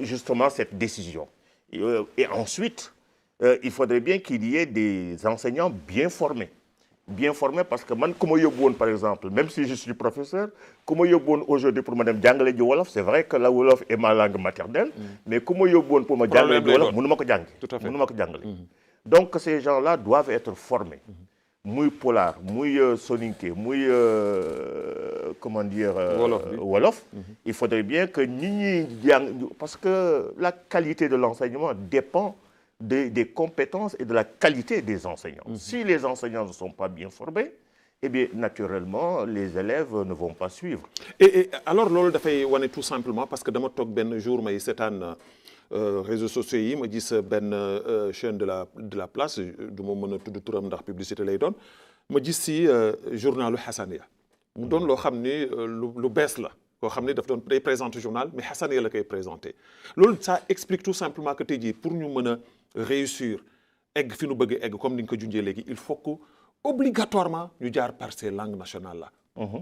[SPEAKER 2] justement cette décision. Et ensuite, il faudrait bien qu'il y ait des enseignants bien formés. Bien formé parce que man ku ma yóbbu woon par exemple même si je suis professeur ku ma yóbbu woon aujourd'hui pour ma dem jàngale ji wolof c'est vrai que la wolof est ma langue maternelle mais ku ma yóbbu woon pour ma jàngale ji wolof mënu ma ko jàng mënu ma ko jàngale donc ces gens-là doivent être formés muy pulaar muy soninké muy comment dire wolof il faudrait bien que ñi ñuy jàng parce que la qualité de l'enseignement dépend des compétences et de la qualité des enseignants. Si les enseignants ne sont pas bien formés, eh bien, naturellement, les élèves ne vont pas suivre.
[SPEAKER 3] Et alors, loolu dafay wane tout simplement parce que dama toog benn jour may seetaan réseaux sociaux yi ma gis benn chaîne de la place du ma mën a tudd turam ndax publicité lay doon ma gis si journalu Hassania mu doon loo xam ni lu bees la. koo xam ne daf doon day présenter journal mais Hassania la koy présenter loolu ça explique tout simplement que tey jii pour ñu mën a réussir egg fi nu bëgg egg comme ni nga ko junjee léegi il faut que obligatoirement ñu jaar par ces langues nationales là.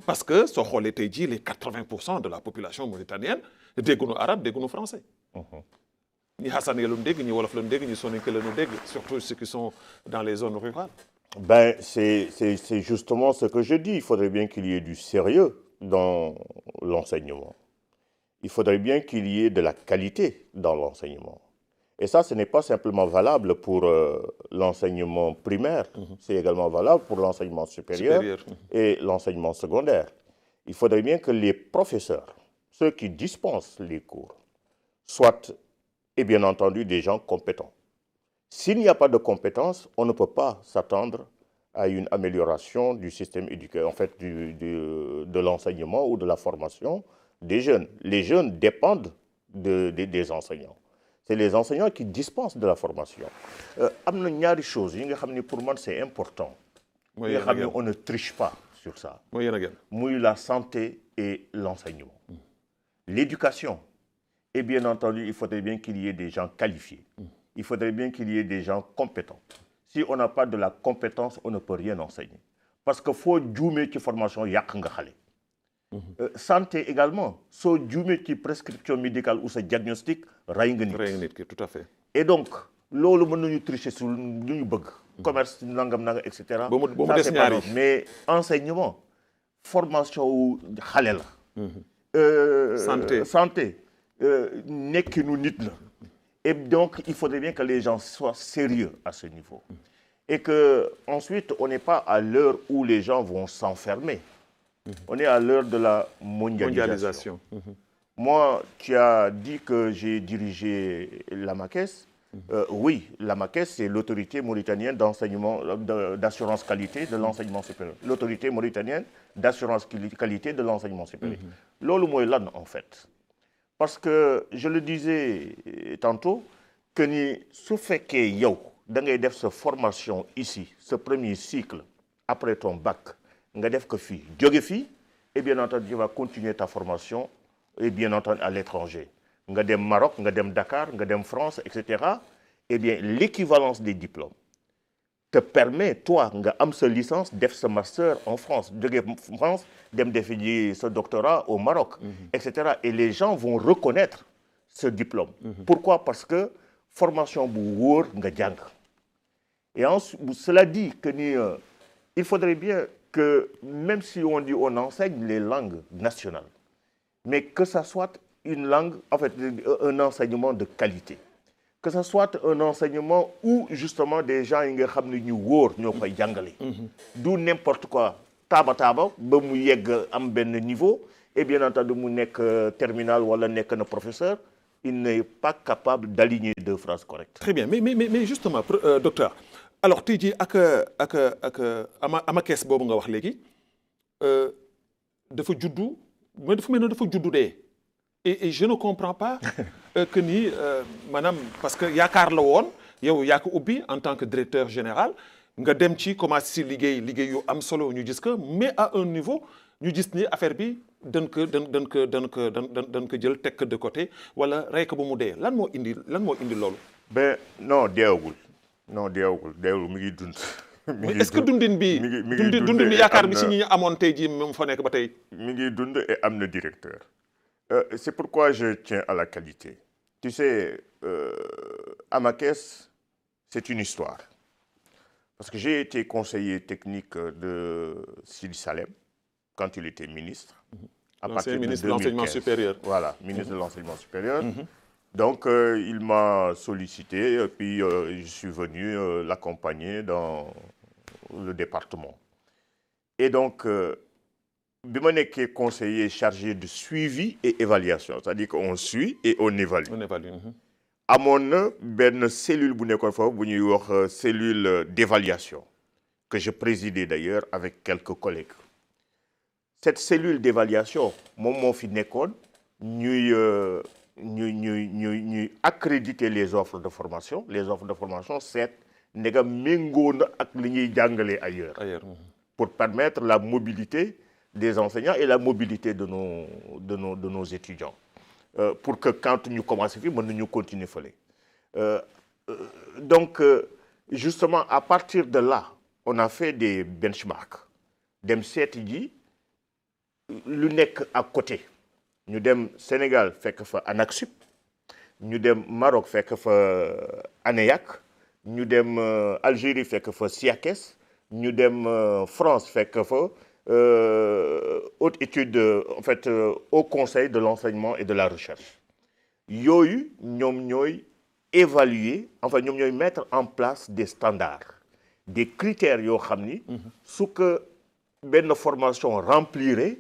[SPEAKER 3] Parce que soo xoolee tey jii les 80% de la population mauritanienne dégguñu arabe dégguñu français. ñi Hassania la ñu dégg ñi wolof la ñu dégg ñi soninké la ñu dégg surtout ceux qui sont dans les zones rurales.
[SPEAKER 2] Ben c'est justement ce que je dis. Il faudrait bien qu'il y ait du sérieux dans l'enseignement. Il faudrait bien qu'il y ait de la qualité dans l'enseignement. Et ça, ce n'est pas simplement valable pour l'enseignement primaire, c'est également valable pour l'enseignement supérieur. Et l'enseignement secondaire. Il faudrait bien que les professeurs, ceux qui dispensent les cours, soient, et bien entendu, des gens compétents. S'il n'y a pas de compétences, on ne peut pas s'attendre à une amélioration du système éducatif, en fait, de l'enseignement ou de la formation des jeunes. Les jeunes dépendent des enseignants. C'est les enseignants qui dispensent de la formation. Am na ñaari choses yi nga xam ne pour man c'est important. yi nga xam ne on ne triche pas sur ça. muy la santé et l'enseignement. L'éducation. Et bien entendu, il faudrait bien qu'il y ait des gens qualifiés. Il faudrait bien qu'il y ait des gens compétents. Si on n'a pas de la compétence, on ne peut rien enseigner. Parce que faut juumee ci formation yàq nga xale. Santé également soo juumee ci prescription médicale ou sa diagnostic ray nga nit
[SPEAKER 3] tout à fait.
[SPEAKER 2] Et donc loolu mën nañu tricher sur lu ñu bëgg commerce nangam et cetera ça c'est pas grave. Mais enseignement formation wu xale la santé nekkinu nit la. Et donc il faudrait bien que les gens soient sérieux à ce niveau et que ensuite on n'est pas à l'heure où les gens vont s'enfermer. On est à l'heure de la mondialisation. Moi, tu as dit que j'ai dirigé la MAKES. Oui, l'AMAQUES, c'est l'autorité mauritanienne d'assurance qualité de l'enseignement supérieur. L'autorité mauritanienne d'assurance qualité de l'enseignement supérieur. Loolu mooy lan en fait. Parce que je le disais tantôt que ni su fekkee yow da ngay def sa formation ici, ce premier cycle après ton bac, nga def ko fii, jóge fii, et bien entendu tu vas continuer ta formation et bien entendu à l'étranger. Nga dem Maroc, nga dem Dakar, nga dem France, etc. Eh bien, l'équivalence des diplômes te permet, toi, nga am sa licence, def sa master en France, de France, dem defi ji sa doctorat au Maroc, etc. Et les gens vont reconnaître ce diplôme. Pourquoi? Parce que formation bu wóor nga jàng. Et ensuite, cela dit que il faudrait bien que, même si on dit on enseigne les langues nationales, mais que ça soit une langue, en fait, un enseignement de qualité. Que ce soit un enseignement où, justement, des gens qui savent que nous sommes d'où n'importe quoi. Taba, ba mu yegg am ben niveau, et bien entendu, mu nek terminal ou nek un professeur, il n'est pas capable d'aligner deux phrases correctes.
[SPEAKER 3] Très bien, mais justement, docteur, alors tu dis ak AMAQUES boobu nga wax léegi dafa juddu mais dafa mel ne dafa juddu dee. Et je ne comprends pas que ni maanaam parce que yaakaar la woon yow yaa ko ubbi en tant que directeur général nga dem ci commencé si liggéey yu am solo ñu gis que mais à un niveau ñu gis ni affaire bi dañ ko jël teg de côté wala rey ko ba mu dee lan moo indi loolu.
[SPEAKER 2] Ben non deewagul mi ngi dund.
[SPEAKER 3] est-ce que dundin bi dundin bi yaakaar bi si ñi amoon tey jii mu fa nekk ba tey.
[SPEAKER 2] mi ngi dund et am na directeur. C'est pourquoi je tiens à la qualité. Tu sais, AMAQUES, c'est une histoire. Parce que j'ai été conseiller technique de Sidi Salem quand il était ministre.
[SPEAKER 3] L'ancien ministre de l'enseignement supérieur.
[SPEAKER 2] Voilà, ministre de l'enseignement supérieur. Donc, il m'a sollicité et puis je suis venu l'accompagner dans le département. Et donc, bi ma nekkee conseiller chargé de suivi et évaluation, c'est-à-dire qu'on suit et on évalue. Amoon na benn cellule bu nekkoon foofu bu ñuy wax cellule d'évaluation que je présidais d'ailleurs avec quelques collègues. Cette cellule d'évaluation moom moo fi nekkoon ñuy accréditer les offres de formation. Les offres de formation seet ndegam méngoo na ak li ñuy jàngale ailleurs. Pour permettre la mobilité des enseignants et la mobilité de nos étudiants. Pour que quand nous commençons, nous continuer à donc, justement, à partir de là, on a fait des benchmarks. Dem seeti lu nekk à côté. Ñu dem Sénégal fekk fa ANAQ-Sup, ñu dem Maroc fekk fa ANEAC, ñu dem Algérie fekk fa SIAQES, ñu dem France fekk fa haute étude, en fait, au Conseil de l'enseignement et de la recherche. Yooyu ñoom ñooy évaluer, enfin ñoom ñooy mettre en place des standards, des critères yoo xam ni su que benn formation remplirait,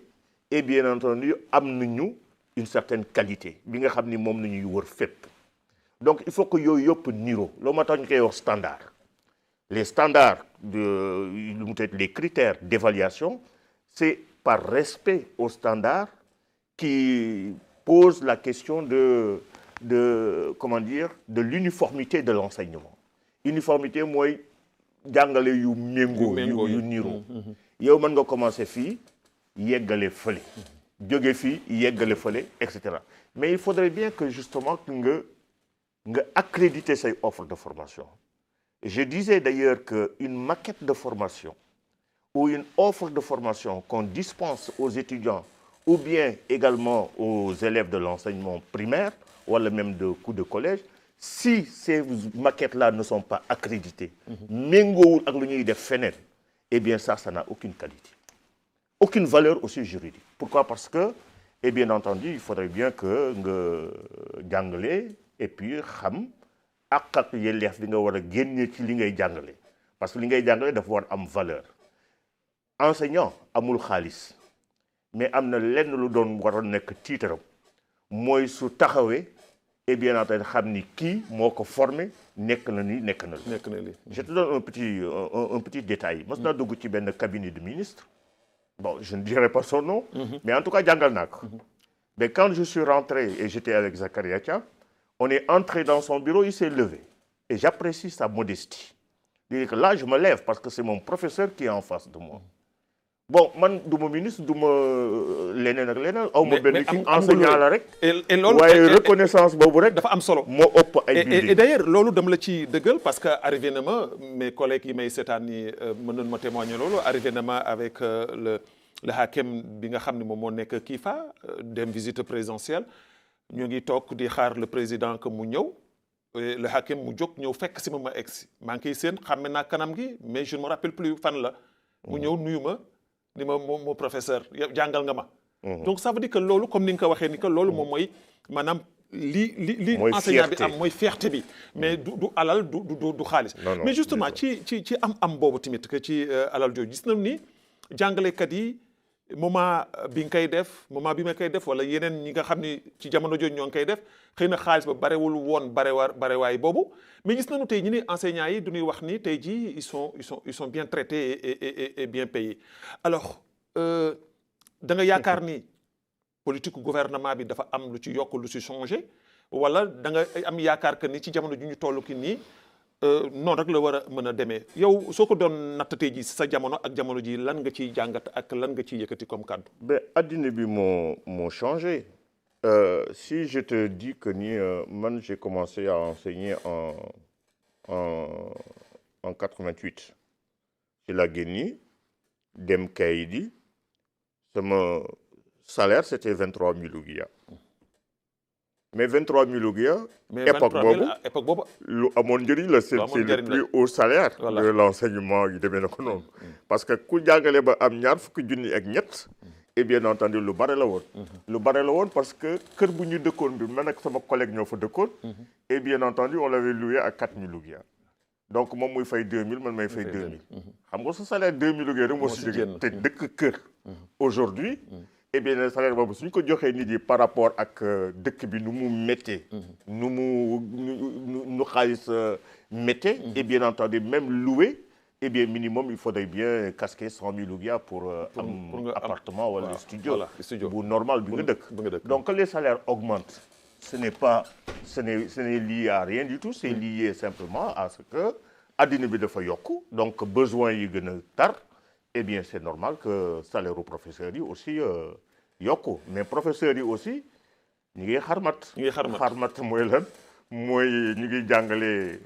[SPEAKER 2] et bien entendu am nañu une certaine qualité bi nga xam ni moom la ñuy wër fépp. Donc il faut que yooyu yëpp niro loolu moo tax ñu koy wax standard. Les standards les critères d'évaluation, c'est par respect aux standards qui pose la question de l'uniformité de l'enseignement. Uniformité mooy jàngale yu méngoo yu niro. Yow mën nga commencer fii yeggale fële, jóge fii yeggale fële, etc. Mais il faudrait bien que justement nga accréditer ces offres de formation. Je disais d'ailleurs qu'une maquette de formation ou une offre de formation qu'on dispense aux étudiants ou bien également aux élèves de l'enseignement primaire ou même de cours de collège, si ces maquettes-là ne sont pas accréditées, eh bien ça n'a aucune qualité. Aucune valeur aussi juridique. Pourquoi? Parce que, et bien entendu, il faudrait bien que jàngale et puis xam ak yelleef li nga war a génne ci li ngay jàngale. Parce que li ngay jàngale dafa war am valeur. Enseignant amul xaalis mais am na lenn lu doon waroon nekk tiitaram mooy su taxawee et bien entendu xam ni kii moo ko formé nekk na ni nekk na li. Je te donne un petit détail. Mos naa dugg ci benn cabinet de ministre. Bon, je ne dirai pas son nom, mais en tout cas jàngal naa ko. Mais quand je suis rentré et j'étais avec Zakaria Thiam, on est entré dans son bureau, il s'est levé. Et j'apprécie sa modestie. C'est-à-dire que là, je me lève parce que c'est mon professeur qui est en face de moi. Bon, man du ma ministre du ma leneen ak leneen. aw ma benn kii enseignant la rek.
[SPEAKER 3] et loolu
[SPEAKER 2] waaye reconnaissance boobu rek.
[SPEAKER 3] dafa am solo
[SPEAKER 2] moo ëpp ay building.
[SPEAKER 3] et d'ailleurs loolu dama la ci dëggal parce que arrivé na ma mes collègues yi may seetaan ni mën nañu ma témoigner loolu arrivé na ma avec le hakem bi nga xam ne moom moo nekk Kifa dem visite présidentielle ñu ngi toog di xaar le président que mu ñëw. Le hakem mu jóg ñëw fekk si ma egsi maa ngi koy seen xàmme naa kanam gi mais je ne me rappelle plus fan la. mu ñëw nuyu ma. ni ma moo professeur jàngal nga ma. donc ça veut dire que loolu comme ni nga ko waxee ni que loolu moom mooy maanaam li enseignant bi am mooy fierté bi. mais du alal du xaalis. mais justement ci am boobu tamit que ci alal jooju gis nañu ni jàngalekat yi moment bi nga koy def moment bi ma koy def wala yeneen ñi nga xam ni ci jamono jooju ñoo ngi koy def xëy na xaalis ba barewul woon barewaay boobu mais gis nañu tey ñi ni enseignants yi du ñuy wax ni tey jii ils sont bien traités et bien payés alors da nga yaakaar ni politique gouvernement bi dafa am lu ci yokk lu ci changé wala da nga am yaakaar que ni ci jamono ju ñu toll ki nii noonu rek la war a mën a demee yow soo ko doon natt tey jii sa jamono ak jamono ji lan nga ciy jàngat ak lan nga ciy yëkkati comme kàddu.
[SPEAKER 2] Ben addina bi moo changé. Si je te dis que ni man j'ai commencé à enseigner en 88 ci la génn dem Kayidi sama salaire c'était 23 000 ouguiya mais 23 000 ouguiya époque boobu lu amoon njëriñ la c'est le plus haut salaire de l'enseignement yi demee na ko noonu parce que ku jàngale ba am ñaar fukki junni ak ñett et bien entendu lu bare la woon parce que kër bu ñu dëkkoon bi man ak sama collègue ñoo fa dëkkoon et bien entendu on l'avait loué à 4 000 ouguiya donc moom muy fay 2 000 man may fay 2 000 xam nga sa salaire 2 000 ouguiya rek moo si jógee te dëkk kër aujourd'hui et bien le salaire boobu suñ ko joxee nit yi par rapport ak dëkk bi nu mu méttee nu xaalis méttee et bien entendu même loué et bien minimum il faudrait bien casquer 100 000 ouguiya pour am appartement wala studio bu normal bi nga dëkk donc les salaires augmentent ce n'est lié à rien du tout c'est lié simplement à ce que addina bi dafa yokku donc besoin yi gën a tar eh bien c'est normal que salaire u professeurs yi aussi yokku mais professeurs yi aussi ñu ngi xarmat mooy lan mooy ñu ngi jàngale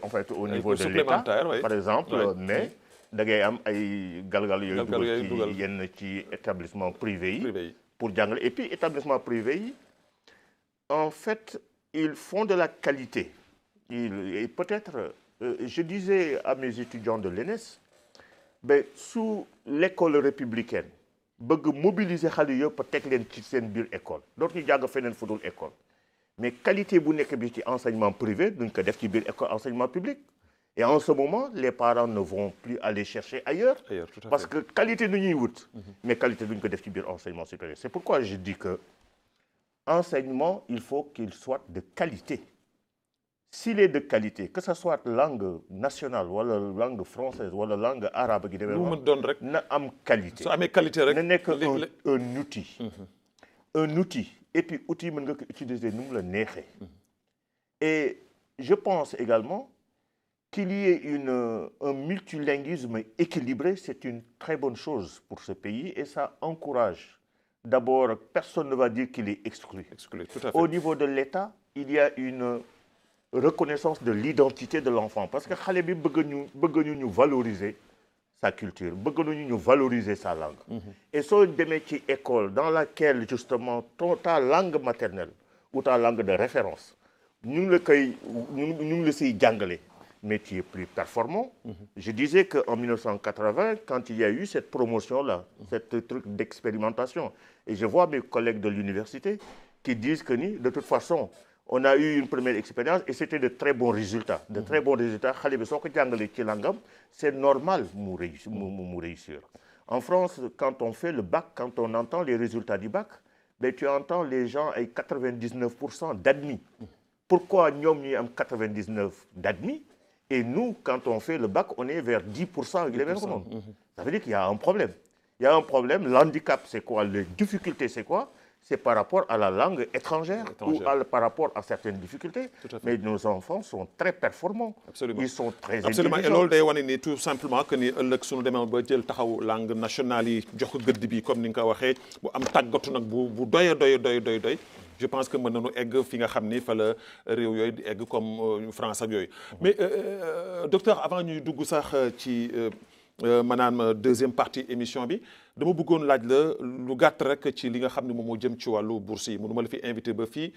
[SPEAKER 2] en fait au niveau de l'État par exemple mais da ngay am ay galgal yooyu dugal ci yenn ci établissement privé yi pour jàngale et puis établissement privé yi en fait ils font de la qualité et peut-être je disais à mes étudiants de l'ENES ben sous l'école républicaine bëgg mobiliser xale yëpp teg leen ci seen biir école dootu ñu jàng feneen fu dul école mais qualité bu nekk bi ci enseignement privé duñ ko def ci biir école enseignement public et en ce moment les parents ne vont plus aller chercher ailleurs parce que qualité nu ñuy wut mais qualité duñ ko def ci biir enseignement supérieur c'est pourquoi je dis que enseignement il faut qu'il soit de qualité. S'il est de qualité, que ce soit langue nationale wala langue française wala langue arabe gi demee noonu na am qualité.
[SPEAKER 3] su amee qualité rek
[SPEAKER 2] na nekk un outil. Un outil et puis outil mën nga ko utiliser nu mu la neexee. Et je pense également qu'il y ait un multilinguisme équilibré, c'est une très bonne chose pour ce pays et ça encourage. D'abord, personne ne va dire qu'il est exclu.
[SPEAKER 3] Tout à fait.
[SPEAKER 2] Au niveau de l'État, il y a une reconnaissance de l'identité de l'enfant parce que xale bi bëgg ñu valoriser sa culture bëgg ñu valoriser sa langue et soo demee ci école dans laquelle justement ta langue maternelle ou ta langue de référence ñu ngi la siy jàngale mais tu es plus performant. Je disais qu'en 1980 quand il y a eu cette promotion-là cette truc d'expérimentation et je vois mes collègues de l'université qui disent que ni de toute façon on a eu une première expérience et c'était de très bons résultats. De très bons résultats. Xale bi soo ko jàngalee ci langam, c'est normal mu réussir. En France, quand on fait le bac, quand on entend les résultats du bac, mais tu entends les gens ay 99% d'admis. Pourquoi ñoom ñuy am 99 d'admis et nous, quand on fait le bac, on est vers 10% ak demee noonu. Ça veut dire qu'il y a un problème. Il y a un problème. L'handicap, c'est quoi? Les difficultés, c'est quoi? C'est par rapport à la langue étrangère. Ou par rapport à certaines difficultés. Mais nos enfants sont très performants.
[SPEAKER 3] Absolument.
[SPEAKER 2] Ils sont très
[SPEAKER 3] Absolument.
[SPEAKER 2] intelligents.
[SPEAKER 3] Et loolu day wane ni tout simplement que ni ëllëg suñu demee ba jël taxaw langue nationale yi jox ko gëdd bi comme ni nga ko waxee bu am tàggatu nag bu doy je pense que mën nañu egg fi nga xam ni fa la réew yooyu di egg comme France ak yooyu. Mais docteur, avant ñuy dugg sax ci maanaam deuxième partie émission bi dama bëggoon laaj la lu gàtt rek ci li nga xam ne moom moo jëm ci wàllu bourse yi mënu ma la fi invité ba fii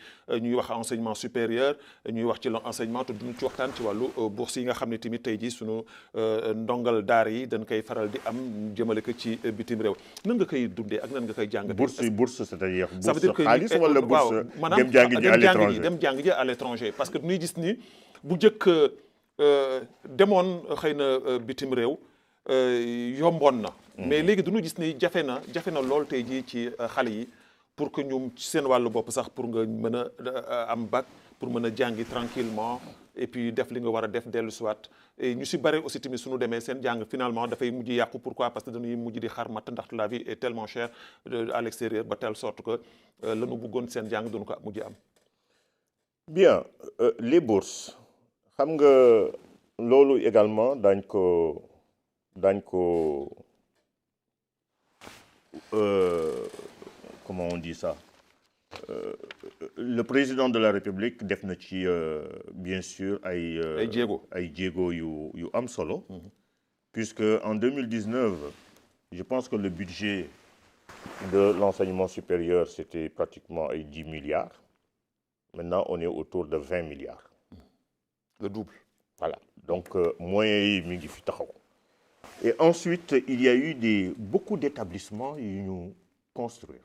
[SPEAKER 3] ñuy wax enseignement supérieur ñuy wax ci l'enseignement te duñu ci waxtaan ci wàllu bourse yi nga xam ne tamit tey jii sunu ndongal daara yi dañ koy faral di am jëmale ko ci bitim réew nan nga koy dundee ak nan nga koy jàngatee.
[SPEAKER 2] bourse c'est-à-dire
[SPEAKER 3] ça veut dire
[SPEAKER 2] bourse
[SPEAKER 3] que
[SPEAKER 2] xaalis wala bourse dem jàngi ji à l'étranger
[SPEAKER 3] dem jàngi ji à l'étranger parce que dañuy gis ni bu njëkk demoon xëy na bitim réew yomboon na. mais léegi dañu gis ni jafe na lool tey jii ci xale yi pour que ñoom ci seen wàllu bopp sax pour nga mën a am bac pour mën a jàngi tranquillement et puis def li nga war a def dellu soit et ñu si bare aussi tamit suñu demee seen jàng finalement dafay mujj yàqu pourquoi parce que dañuy mujj di xar matt ndax la vie est tellement chère à l'extérieur ba telle sorte que lanu bëggoon seen jàng duñu ko mujj am.
[SPEAKER 2] Bien les bourses xam nga loolu également dañ ko comment on dit ça le président de la République def na ci bien sûr ay jéego yu am solo puisque en 2019 je pense que le budget de l'enseignement supérieur c'était pratiquement ay 10 milliards maintenant on est autour de 20 milliards
[SPEAKER 3] le double.
[SPEAKER 2] Voilà donc moyens yi mi ngi fi taxaw. Et ensuite, il y a eu beaucoup d'établissements yu ñu construire.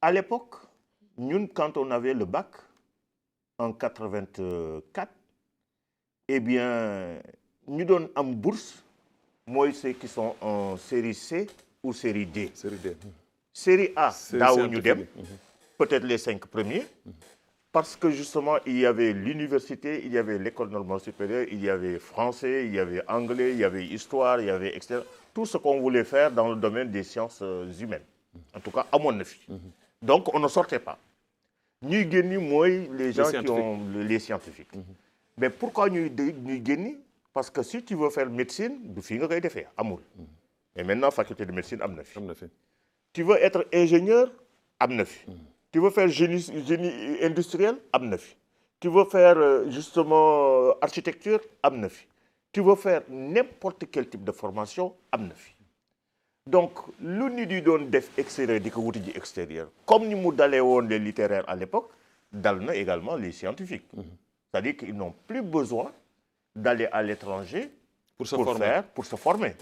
[SPEAKER 2] À l'époque, ñun quand on avait le bac en 84, eh bien ñu doon am bourse mooy ceux qui sont en série C ou série D. Série A daawuñu dem peut-être les 5 premiers. Parce que justement, il y avait l'université, il y avait l'école normale supérieure, il y avait français, il y avait anglais, il y avait histoire, il y avait etc. Tout ce qu'on voulait faire dans le domaine des sciences humaines. En tout cas, à mon avis. Donc, on ne sortait pas. Ñuy génni mooy les gens qui ont les scientifiques. Mais pourquoi ñuy génni? Parce que si tu veux faire médecine, du fi nga koy defee amul. Et maintenant, faculté de médecine am na fi. Tu veux être ingénieur, am na fi. Tu veux faire génie industriel, am na fi. Tu veux faire justement architecture, am na fi. Tu veux faire n'importe quel type de formation, am na fi. Donc lu nit di doon def extérieur di ko wuti ji extérieur comme ni mu dalee woon les littéraires à l'époque dal na également les scientifiques. C'est-à-dire qu'ils n'ont plus besoin d'aller à l'étranger pour se former.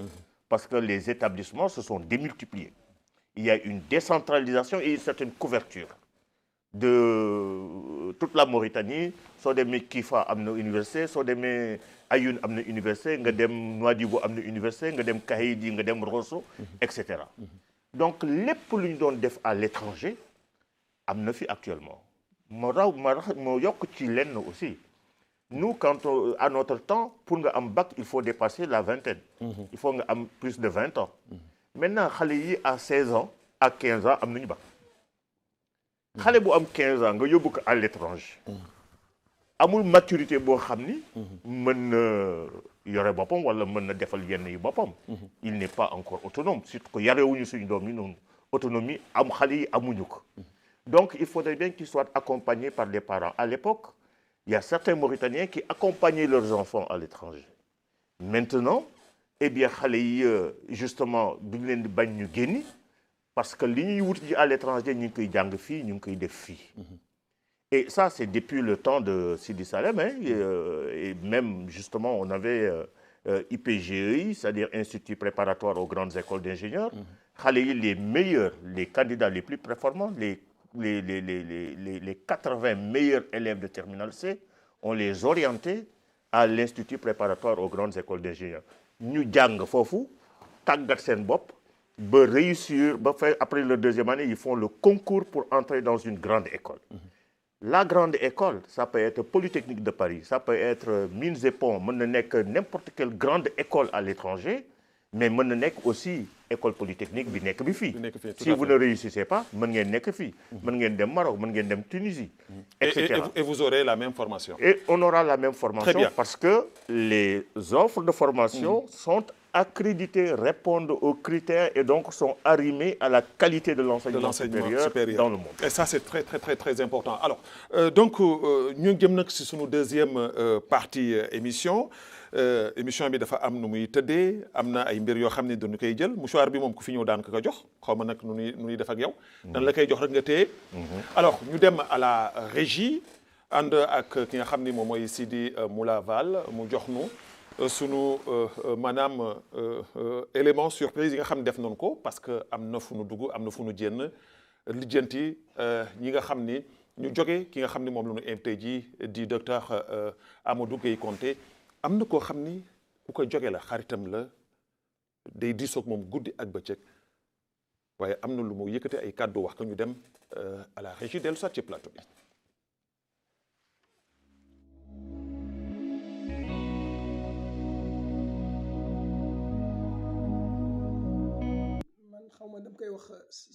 [SPEAKER 2] Parce que les établissements se sont démultipliés. Il y a une décentralisation et une certaine couverture de toute la Mauritanie. Soo demee Kifa am na université, soo demee Ayoune am na université, nga dem Nouadhibou am na université, nga dem Kahidi, nga dem Rosso, etc. Donc lépp lu ñu doon def à l'étranger am na fi actuellement. moo yokk ci lenn aussi. Nous, à notre temps, pour nga am bac, il faut dépasser la vingtaine. Il faut nga am plus de 20 ans. Maintenant, xale yi à 16 ans, à 15 ans, am nañu bac. Xale bu am 15 ans nga yóbbu ko à l'étranger. Amul maturité boo xam ni. mën na yore boppam wala mën na defal yenn yi boppam. Il n'est pas encore autonome. Surtout que yarewuñu suñu doom yi noonu. Autonomie am xale yi amuñu ko. Donc, il faudrait bien qu'ils soient accompagnés par les parents. À l'époque, il y a certains Mauritaniens qui accompagnaient leurs enfants à l'étranger. Maintenant, eh bien, xale yi justement duñ leen di bañ ñu génni parce que li ñuy wuti ji à l'étranger ñu ngi koy jàng fii ñu ngi koy def fii. Et ça, c'est depuis le temps de Sidi Salem, hein, et même justement, on avait IPGEI, c'est-à-dire Institut préparatoire aux grandes écoles d'ingénieurs. Xale yi les meilleurs, les candidats les plus performants, les 80 meilleurs élèves de terminale C, on les orientait à l'Institut préparatoire aux grandes écoles d'ingénieurs. Ñu jàng foofu tàggat seen bopp ba réussir ba faire après leur deuxième année ils font le concours pour entrer dans une grande école. La grande école ça peut être Polytechnique de Paris ça peut être Mines et Ponts mën na nekk n'importe quelle grande école à l'étranger mais mën na nekk aussi école polytechnique bi nekk bi fii. Si vous ne réussissez pas mën ngeen nekk fii. mën ngeen dem Maroc mën ngeen dem Tunisie.
[SPEAKER 3] Et vous aurez la même formation.
[SPEAKER 2] Et on aura la même formation parce que les offres de formation sont accréditées, répondent aux critères et donc sont arrimées à la qualité de l'enseignement supérieur dans le monde.
[SPEAKER 3] Et ça c'est très très très très important. Alors donc ñu jëm nag ci sunu deuxième partie émission. Émission bi dafa am nu muy tëddee am na ay mbir yoo xam ne dañu koy jël mouchoir bi moom ku fi ñëw daan ko jox xaw ma nag nu ñuy def ak yow. dan la koy jox rek nga téye. Alors ñu dem à la régie ànd ak ki nga xam ni moom mooy Sidi Moula Val mu jox nu sunu maanaam élément surprise yi nga xam ne def nañu ko parce que am na fu nu dugg am na fu nu jénn lijjanti ñi nga xam ni ñu jóge ki nga xam ni moom la ñu invité ji di docteur Amadou Gueye Konté. am na koo xam ni ku ko jóge la xaritam la day diisoog moom guddi ak bëccëg waaye am na lu mu yëkkate ay kàddu wax ko ñu dem à la régie dellu soit ci plateau bi.
[SPEAKER 4] man xaw ma dam koy wax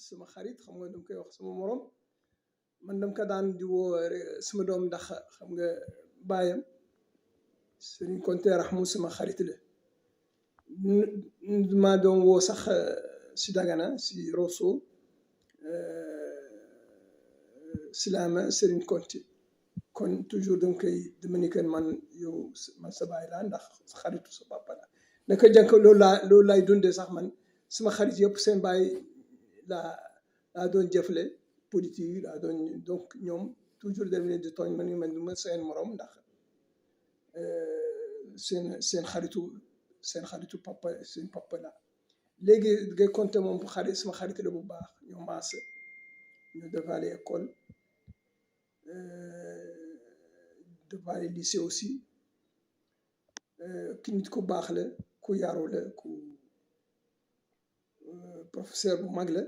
[SPEAKER 4] sama xarit xam nga dam koy wax sama morom man dam ko daan di woo sama doom ndax xam nga baayam Serigne Konté Rahmou sama xarit la maa doon woo sax si Dagana si Rosso Silama Serigne Konté kon toujours danga koy dama ni kan man yow man sa baay laa ndax xaritu sa papa la naka jànk loolu laay dundee sax man sama xarit yëpp seen baay laa doon jëfle politique laa doon donc ñoom toujours dem leen di tooñ man du ma seen morom ndax seen xaritu papa seen papa la léegi ngay compter moom bu xarit sama xarit la bu baax ñoo maas ñu defaale école defaale lycée aussi ki nit ku baax la ku yaru la ku professeur bu mag la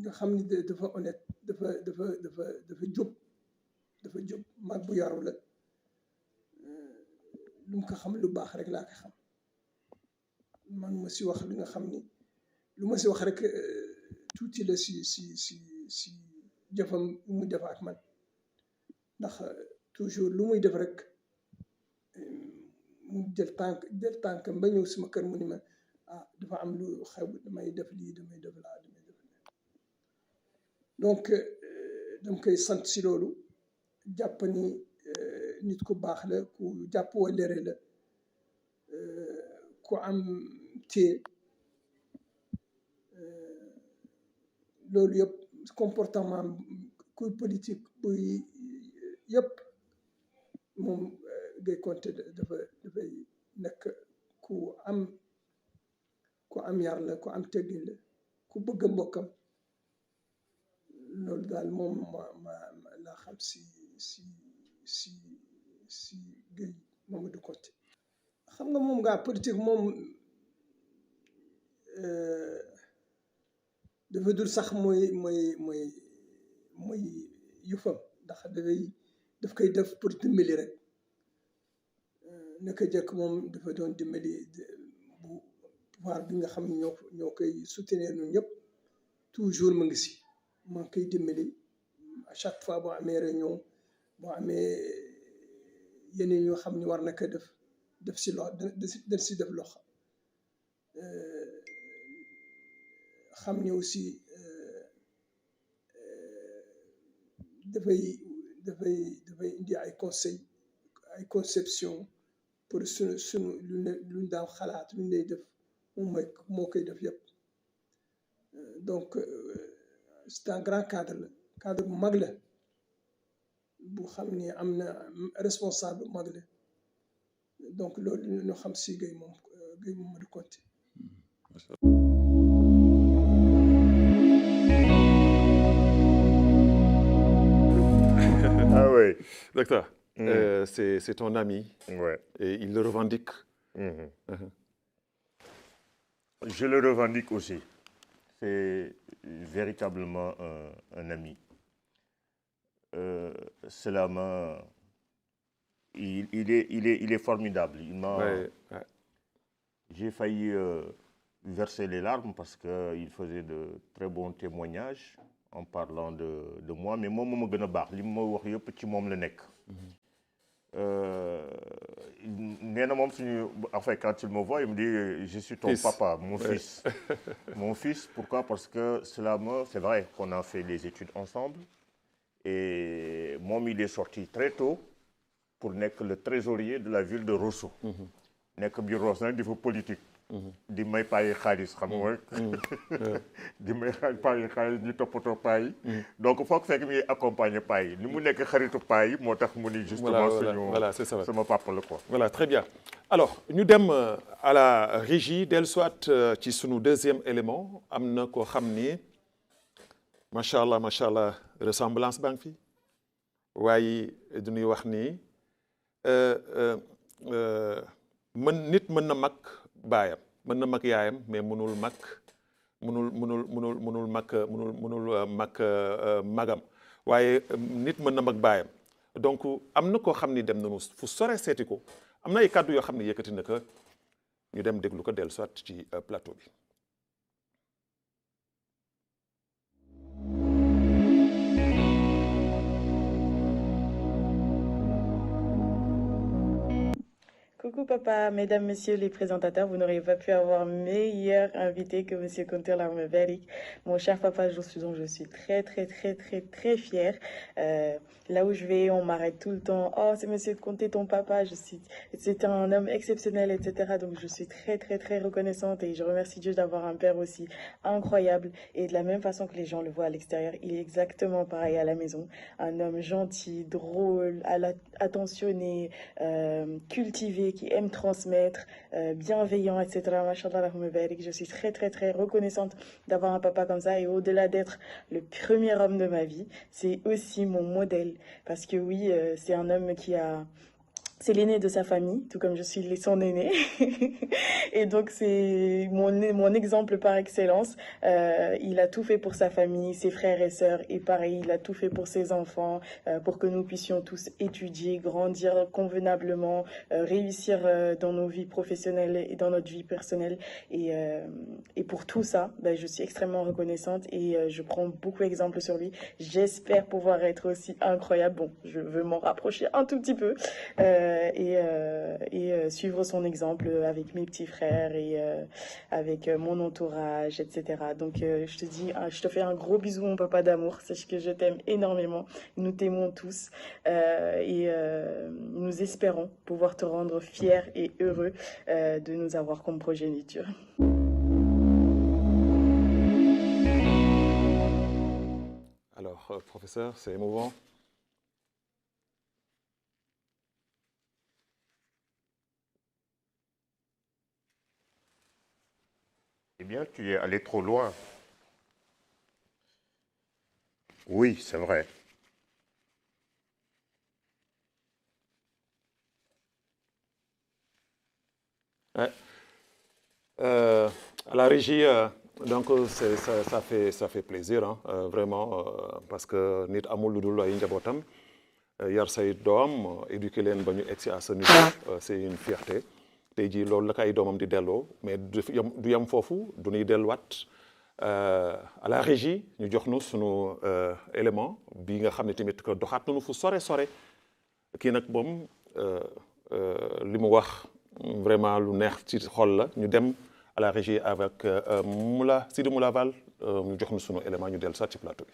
[SPEAKER 4] nga xam ni dafa honnête dafa jub mag bu yaru la lu mu ko xam lu baax rek laa ko xam man ma si wax li nga xam ni lu ma si wax rek tuuti la si jëfam lu mu def ak man ndax toujours lu muy def rek mu jël tànkam ba ñëw sama kër mu ni ma dafa am lu xew damay def lii damay def laa donc dama koy sant si loolu jàpp ni nit ku baax la ku jàpp wallere la ku am téye loolu yëpp comportement kuy politique buy yëpp moom Gueye Konté dafay nekk ku am yar la ku am teggin la ku bëgg mbokkam loolu daal moom ma laa xam si Gueye Mamadou Konté xam nga moom ngaa politique moom dafa dul sax mooy yëfam ndax daf koy def pour dimbali rek naka jëkk moom dafa doon dimbali bu pouvoir bi nga xam ne ñoo koy soutenir ñun ñëpp toujours mu ngi si maa ngi koy dimbali à chaque fois boo amee réunion boo amee yeneen yoo xam ne war na ko def si loxo def loxo xam ne aussi dafay indi ay conseil ay conception pour sunu lu ñu daaw xalaat lu ñu lay def moom moo koy def yëpp donc c'est un grand cadre bu mag la bu xam ni am na responsable bu mag la donc loolu ñu xam si Gueye Mamadou Konté.
[SPEAKER 2] Ah oui.
[SPEAKER 3] Docteur, c'est ton ami.
[SPEAKER 2] Ouais.
[SPEAKER 3] Et il le revendique.
[SPEAKER 2] Je le revendique aussi. C'est véritablement un ami. Cela m'a... Il est formidable.
[SPEAKER 3] Ouais, ouais.
[SPEAKER 2] J'ai failli verser les larmes parce qu'il faisait de très bons témoignages en parlant de moi. Mais moi, je suis baax li ma wax yëpp ci moom la nekk. Nee na moom suñu enfin quand il me voit il me dit je suis ton
[SPEAKER 3] Fils.
[SPEAKER 2] papa, mon
[SPEAKER 3] Ouais.
[SPEAKER 2] fils. Mon fils, pourquoi? Parce que c'est vrai qu'on a fait les études ensemble et moom il est sorti très tôt pour nekk le trésorier de la ville de Rosso. nekk biir Rosso nag di fa politique. di may paa yi xaalis xam nga di may paa yi xaalis ñu toppatoo paa yi. donc foog fekk mi accompagner paa yi ni mu nekk xaritu paa yi moo tax mu ni justement
[SPEAKER 3] Voilà, c'est ça.
[SPEAKER 2] sama papa la quoi.
[SPEAKER 3] Voilà, très bien. Alors, ñu dem à la régie dellu soit ci sunu deuxième élément am na koo xam ni macha allah ressemblance baa ngi fi waaye du ñuy wax ni nit mën na mag baayam mën na mag yaayam mais mënul mag magam waaye nit mën na mag baayam donc am na koo xam ni dem nañu fu sore seeti ko am na ay kàddu yoo xam ne yëkkati na ko ñu dem déglu ko dellu soit ci plateau bi.
[SPEAKER 5] Coucou papa, mesdames, messieurs les présentateurs, vous n'auriez pas pu avoir meilleur invité que Monsieur Kunter Larmeberik. Mon cher papa, dont je suis très fière. Là où je vais, on m'arrête tout le temps. Oh, c'est Monsieur Kunter, ton papa. C'est un homme exceptionnel, etc. Donc je suis très reconnaissante et je remercie Dieu d'avoir un père aussi incroyable. Et de la même façon que les gens le voient à l'extérieur, il est exactement pareil à la maison. Un homme gentil, drôle, attentionné, cultivé, qui aime transmettre, bienveillant, etc. Machallah, je suis très reconnaissante d'avoir un papa comme ça. Et au-delà d'être le premier homme de ma vie, c'est aussi mon modèle. Parce que oui, c'est un homme c'est l'aîné de sa famille, tout comme je suis son aîné. Et donc, c'est mon exemple par excellence. Il a tout fait pour sa famille, ses frères et sœurs. Et pareil, il a tout fait pour ses enfants, pour que nous puissions tous étudier, grandir convenablement, réussir dans nos vies professionnelles et dans notre vie personnelle. Et pour tout ça, je suis extrêmement reconnaissante et je prends beaucoup d'exemples sur lui. J'espère pouvoir être aussi incroyable. Bon, je veux m'en rapprocher un tout petit peu. Et suivre son exemple avec mes petits frères et avec mon entourage, etc. Donc je te fais un gros bisou mon papa d'amour, sache que je t'aime énormément, nous t'aimons tous et nous espérons pouvoir te rendre fier et heureux de nous avoir comme progéniture.
[SPEAKER 3] Alors, professeur, c'est émouvant.
[SPEAKER 2] Eh bien, tu es allé trop loin. Oui, c'est vrai.
[SPEAKER 3] Ouais. À la régie, donc ça fait plaisir, hein, vraiment, parce que nit amul lu dul ay njabootam yar say doom éduquer leen ba ñu egsi à ce niveau, c'est une fierté. tey jii loolu la ko ay doomam di delloo mais du yem foofu du ñuy delluwaat à la régie ñu jox nu sunu élément bi nga xam ne tamit que doxaat nañu fu sore kii nag moom li mu wax vraiment lu neex ci xol la ñu dem à la régie avec Sidi Moula Val ñu jox nu sunu élément ñu dellu soit ci plateau bi.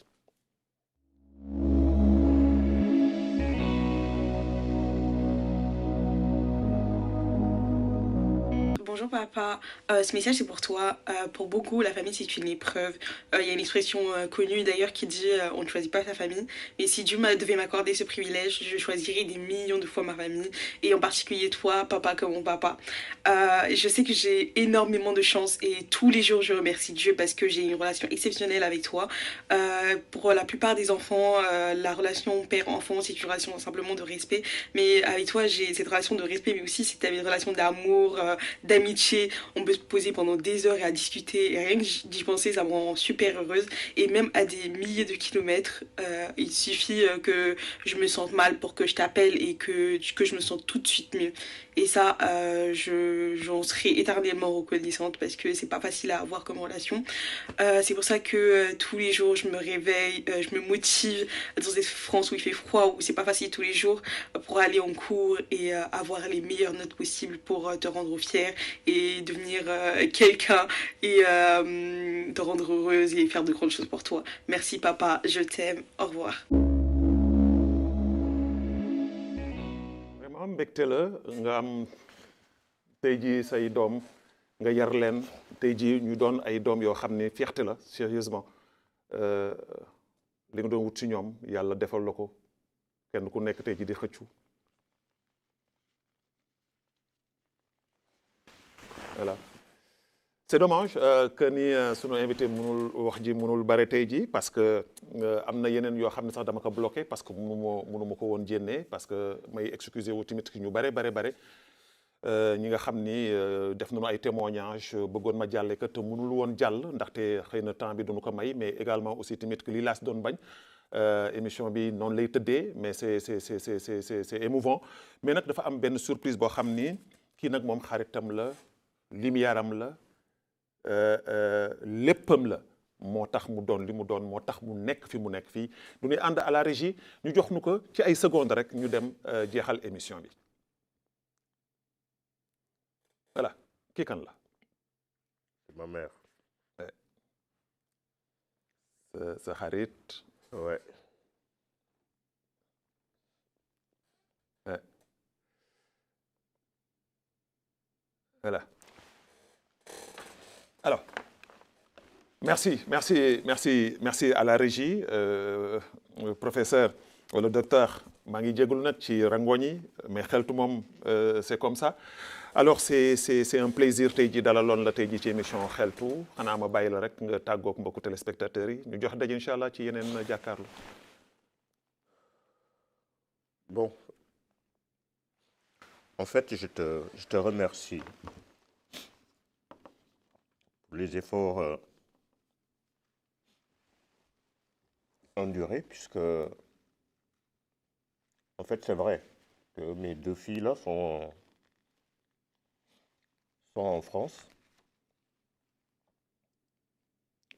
[SPEAKER 6] Bonjour papa, ce message c'est pour toi. Pour beaucoup, la famille c'est une épreuve. Il y a une expression connue d'ailleurs qui dit on ne choisit pas sa famille. Mais si Dieu devait m'accorder ce privilège, je choisirais des millions de fois ma famille. Et en particulier toi, papa comme mon papa. Je sais que j'ai énormément de chance et tous les jours je remercie Dieu parce que j'ai une relation exceptionnelle avec toi. Pour la plupart des enfants, la relation père-enfant c'est une relation simplement de respect. Mais avec toi j'ai cette relation de respect mais aussi c'est une relation d'amour, d'amitié d'amitié. On peut se poser pendant des heures et à discuter. Et rien que d'y penser, ça me rend super heureuse. Et même à des milliers de kilomètres, il suffit que je me sente mal pour que je t'appelle et que je me sente tout de suite mieux. Et ça, j'en serai éternellement reconnaissante parce que c'est pas facile à avoir comme relation. C'est pour ça que tous les jours, je me réveille, je me motive dans cette France où il fait froid, où c'est pas facile tous les jours, pour aller en cours et avoir les meilleures notes possibles pour te rendre fière et devenir quelqu'un et te rendre heureuse et faire de grandes choses pour toi. Merci papa, je t'aime, au revoir.
[SPEAKER 3] Vraiment mbégte la nga am tey jii say doom nga yar leen tey jii ñu doon ay doom yoo xam ne fierté la sérieusement li nga doon wut ci ñoom yàlla defal la ko kenn ku nekk tey jii di xëccu voilà c'est dommage que ni sunu invité mënul wax ji mënul bare tey jii parce que am na yeneen yoo xam ne sax dama ko bloqué parce que mënu ma ko woon jénnee parce que may excuser wu tamit ñu bare ñi nga xam ni def nañu ay témoignages bëggoon ma jàlle que te mënul woon jàll ndaxte xëy na temps bi duñu ko may mais également aussi tamit que lii laa si doon bañ émission bi noonu lay tëddee mais c'est émouvant mais nag dafa am benn surprise boo xam ni kii nag moom xaritam la limiyaaram la léppam la moo tax mu doon li mu doon moo tax mu nekk fi mu nekk fii du ñuy ànd à la régie ñu jox nu ko ci ay secondes rek ñu dem jeexal émission bi voilà kii kan la.
[SPEAKER 2] C'est ma mère.
[SPEAKER 3] sa xarit.
[SPEAKER 2] Ouais.
[SPEAKER 3] Voilà. Alors, merci à la régie, professeur wala docteur maa ngi jégalu nag ci rangoñ yi mais xeltu moom c'est comme ça. Alors c'est un plaisir tey jii dalaloon la tey jii ci émission xeltu xanaa ma bàyyi la rek nga tàggoog mbokku téléspectateurs yi ñu jox daje incha allah ci yeneen jàkkaarloo.
[SPEAKER 2] Bon, en fait, je te remercie pour les efforts endurés, puisque, en fait, c'est vrai que mes deux filles là sont en France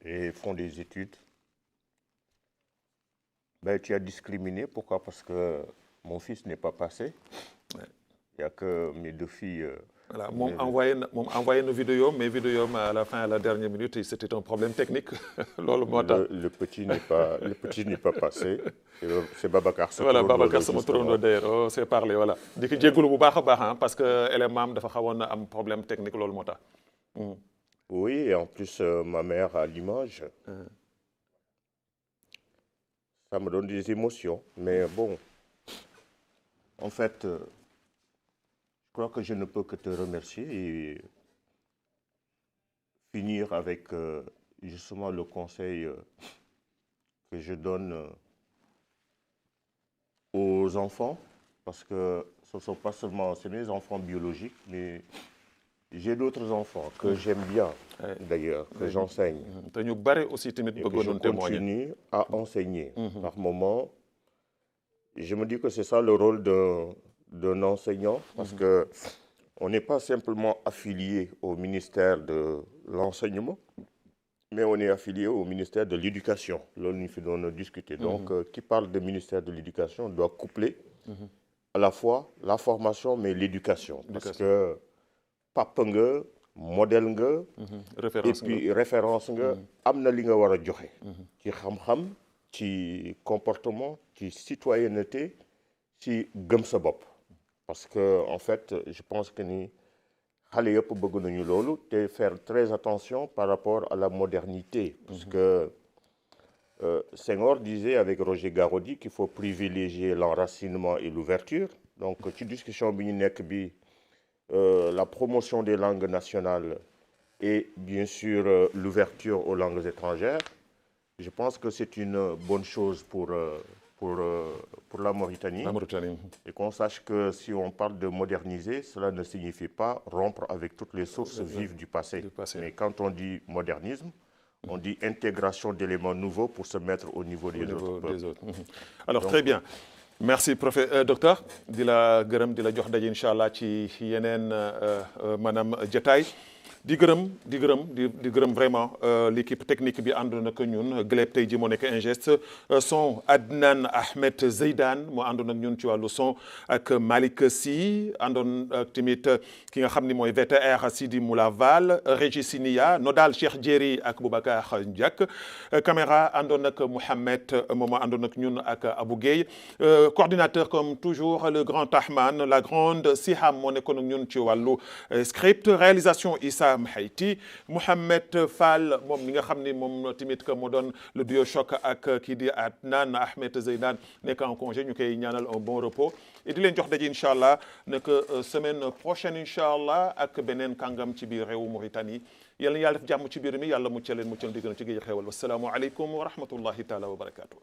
[SPEAKER 2] et font des études. Ben, tu as discriminé, pourquoi? Parce que mon fils n'est pas passé.
[SPEAKER 3] Ouais.
[SPEAKER 2] Il n'y a que mes deux filles.
[SPEAKER 3] Voilà, moom envoyé na vidéo mais vidéo à la fin à la dernière minute c'était un problème technique loolu moo tax.
[SPEAKER 2] Le petit n'est pas passé. C'est Babacar.
[SPEAKER 3] Voilà Babacar sama turandoo d'ailleurs on s'est parlé voilà. di ko jégalu bu baax a baax parce que élément am dafa xawoon na am problème technique loolu moo tax.
[SPEAKER 2] Oui, et en plus ma mère à l'image. Ça me donne des émotions. Mais bon, en fait, je crois que je ne peux que te remercier et finir avec justement le conseil que je donne aux enfants, parce que ce ne sont pas seulement mes enfants biologiques, mais j'ai d'autres enfants que j'aime bien, d'ailleurs, que j'enseigne.
[SPEAKER 3] te ñu bari aussi tamit bëggoon témoigner.
[SPEAKER 2] Je continue à enseigner. Par moment, je me dis que c'est ça le rôle d'un enseignant, parce que on n'est pas simplement affilié au ministère de l'enseignement, mais on est affilié au ministère de l'éducation. Là, nous faisons discuter. Donc, qui parle de ministère de l'éducation doit coupler à la fois la formation, mais l'éducation. Parce que papa nga, modèle nga, et puis référence nga, am na li nga war a joxe. Ci xam-xam, ci comportement, ci citoyenneté, ci gëm sa bopp. Parce que en fait, je pense que ni xale yëpp bëgg nañu loolu te faire très attention par rapport à la modernité. Parce que Senghor disait avec Roger Garaudy qu'il faut privilégier l'enracinement et l'ouverture. Donc, ci discussion bi ñu nekk bi la promotion des langues nationales et bien sûr l'ouverture aux langues étrangères. Je pense que c'est une bonne chose pour pour la Mauritanie.
[SPEAKER 3] La Mauritanie.
[SPEAKER 2] Et qu'on sache que si on parle de moderniser, cela ne signifie pas rompre avec toutes les sources vives du passé. Mais quand on dit modernisme, on dit intégration d'éléments nouveaux pour se mettre au niveau des autres.
[SPEAKER 3] Alors, très bien. Merci docteur di la gërëm di la jox daje incha allah ci yeneen maanaam jataay di gërëm vraiment l'équipe technique bi àndoon ak ñun Gleb tey ji moo nekk ingeste son Adnan Ahmed Zeydan moo àndoon ak ñun ci wàllu son ak Malick Sy àndoon ak tamit ki nga xam ni mooy VTR Sidi Moulaval Régie Sinia Nodal Cheikh Diéry ak Boubacar Ndiak caméra àndoon ak Mouhamed moom àndoon ak ñun ak Abou Gueye coordinateur comme toujours le grand Ahman la grande Siham moo nekkoon ak ñun ci wàllu script réalisation Issa Haïti Mohamed Fall moom mi nga xam ni moom tamit que moo doon le duo choc ak kii di Adnan Ahmed Zeydan nekk en congé ñu koy ñaanal un bon repos et di leen jox daje incha allah nekk semaine prochaine incha allah ak beneen kàngam ci biir réewu Mauritanie yàlla na yàlla def jàmm ci biir mi yàlla muccal leen muccal di gën ci géej xewal wasalaamu aleykum wa rahmatullahi taala wa barakatuh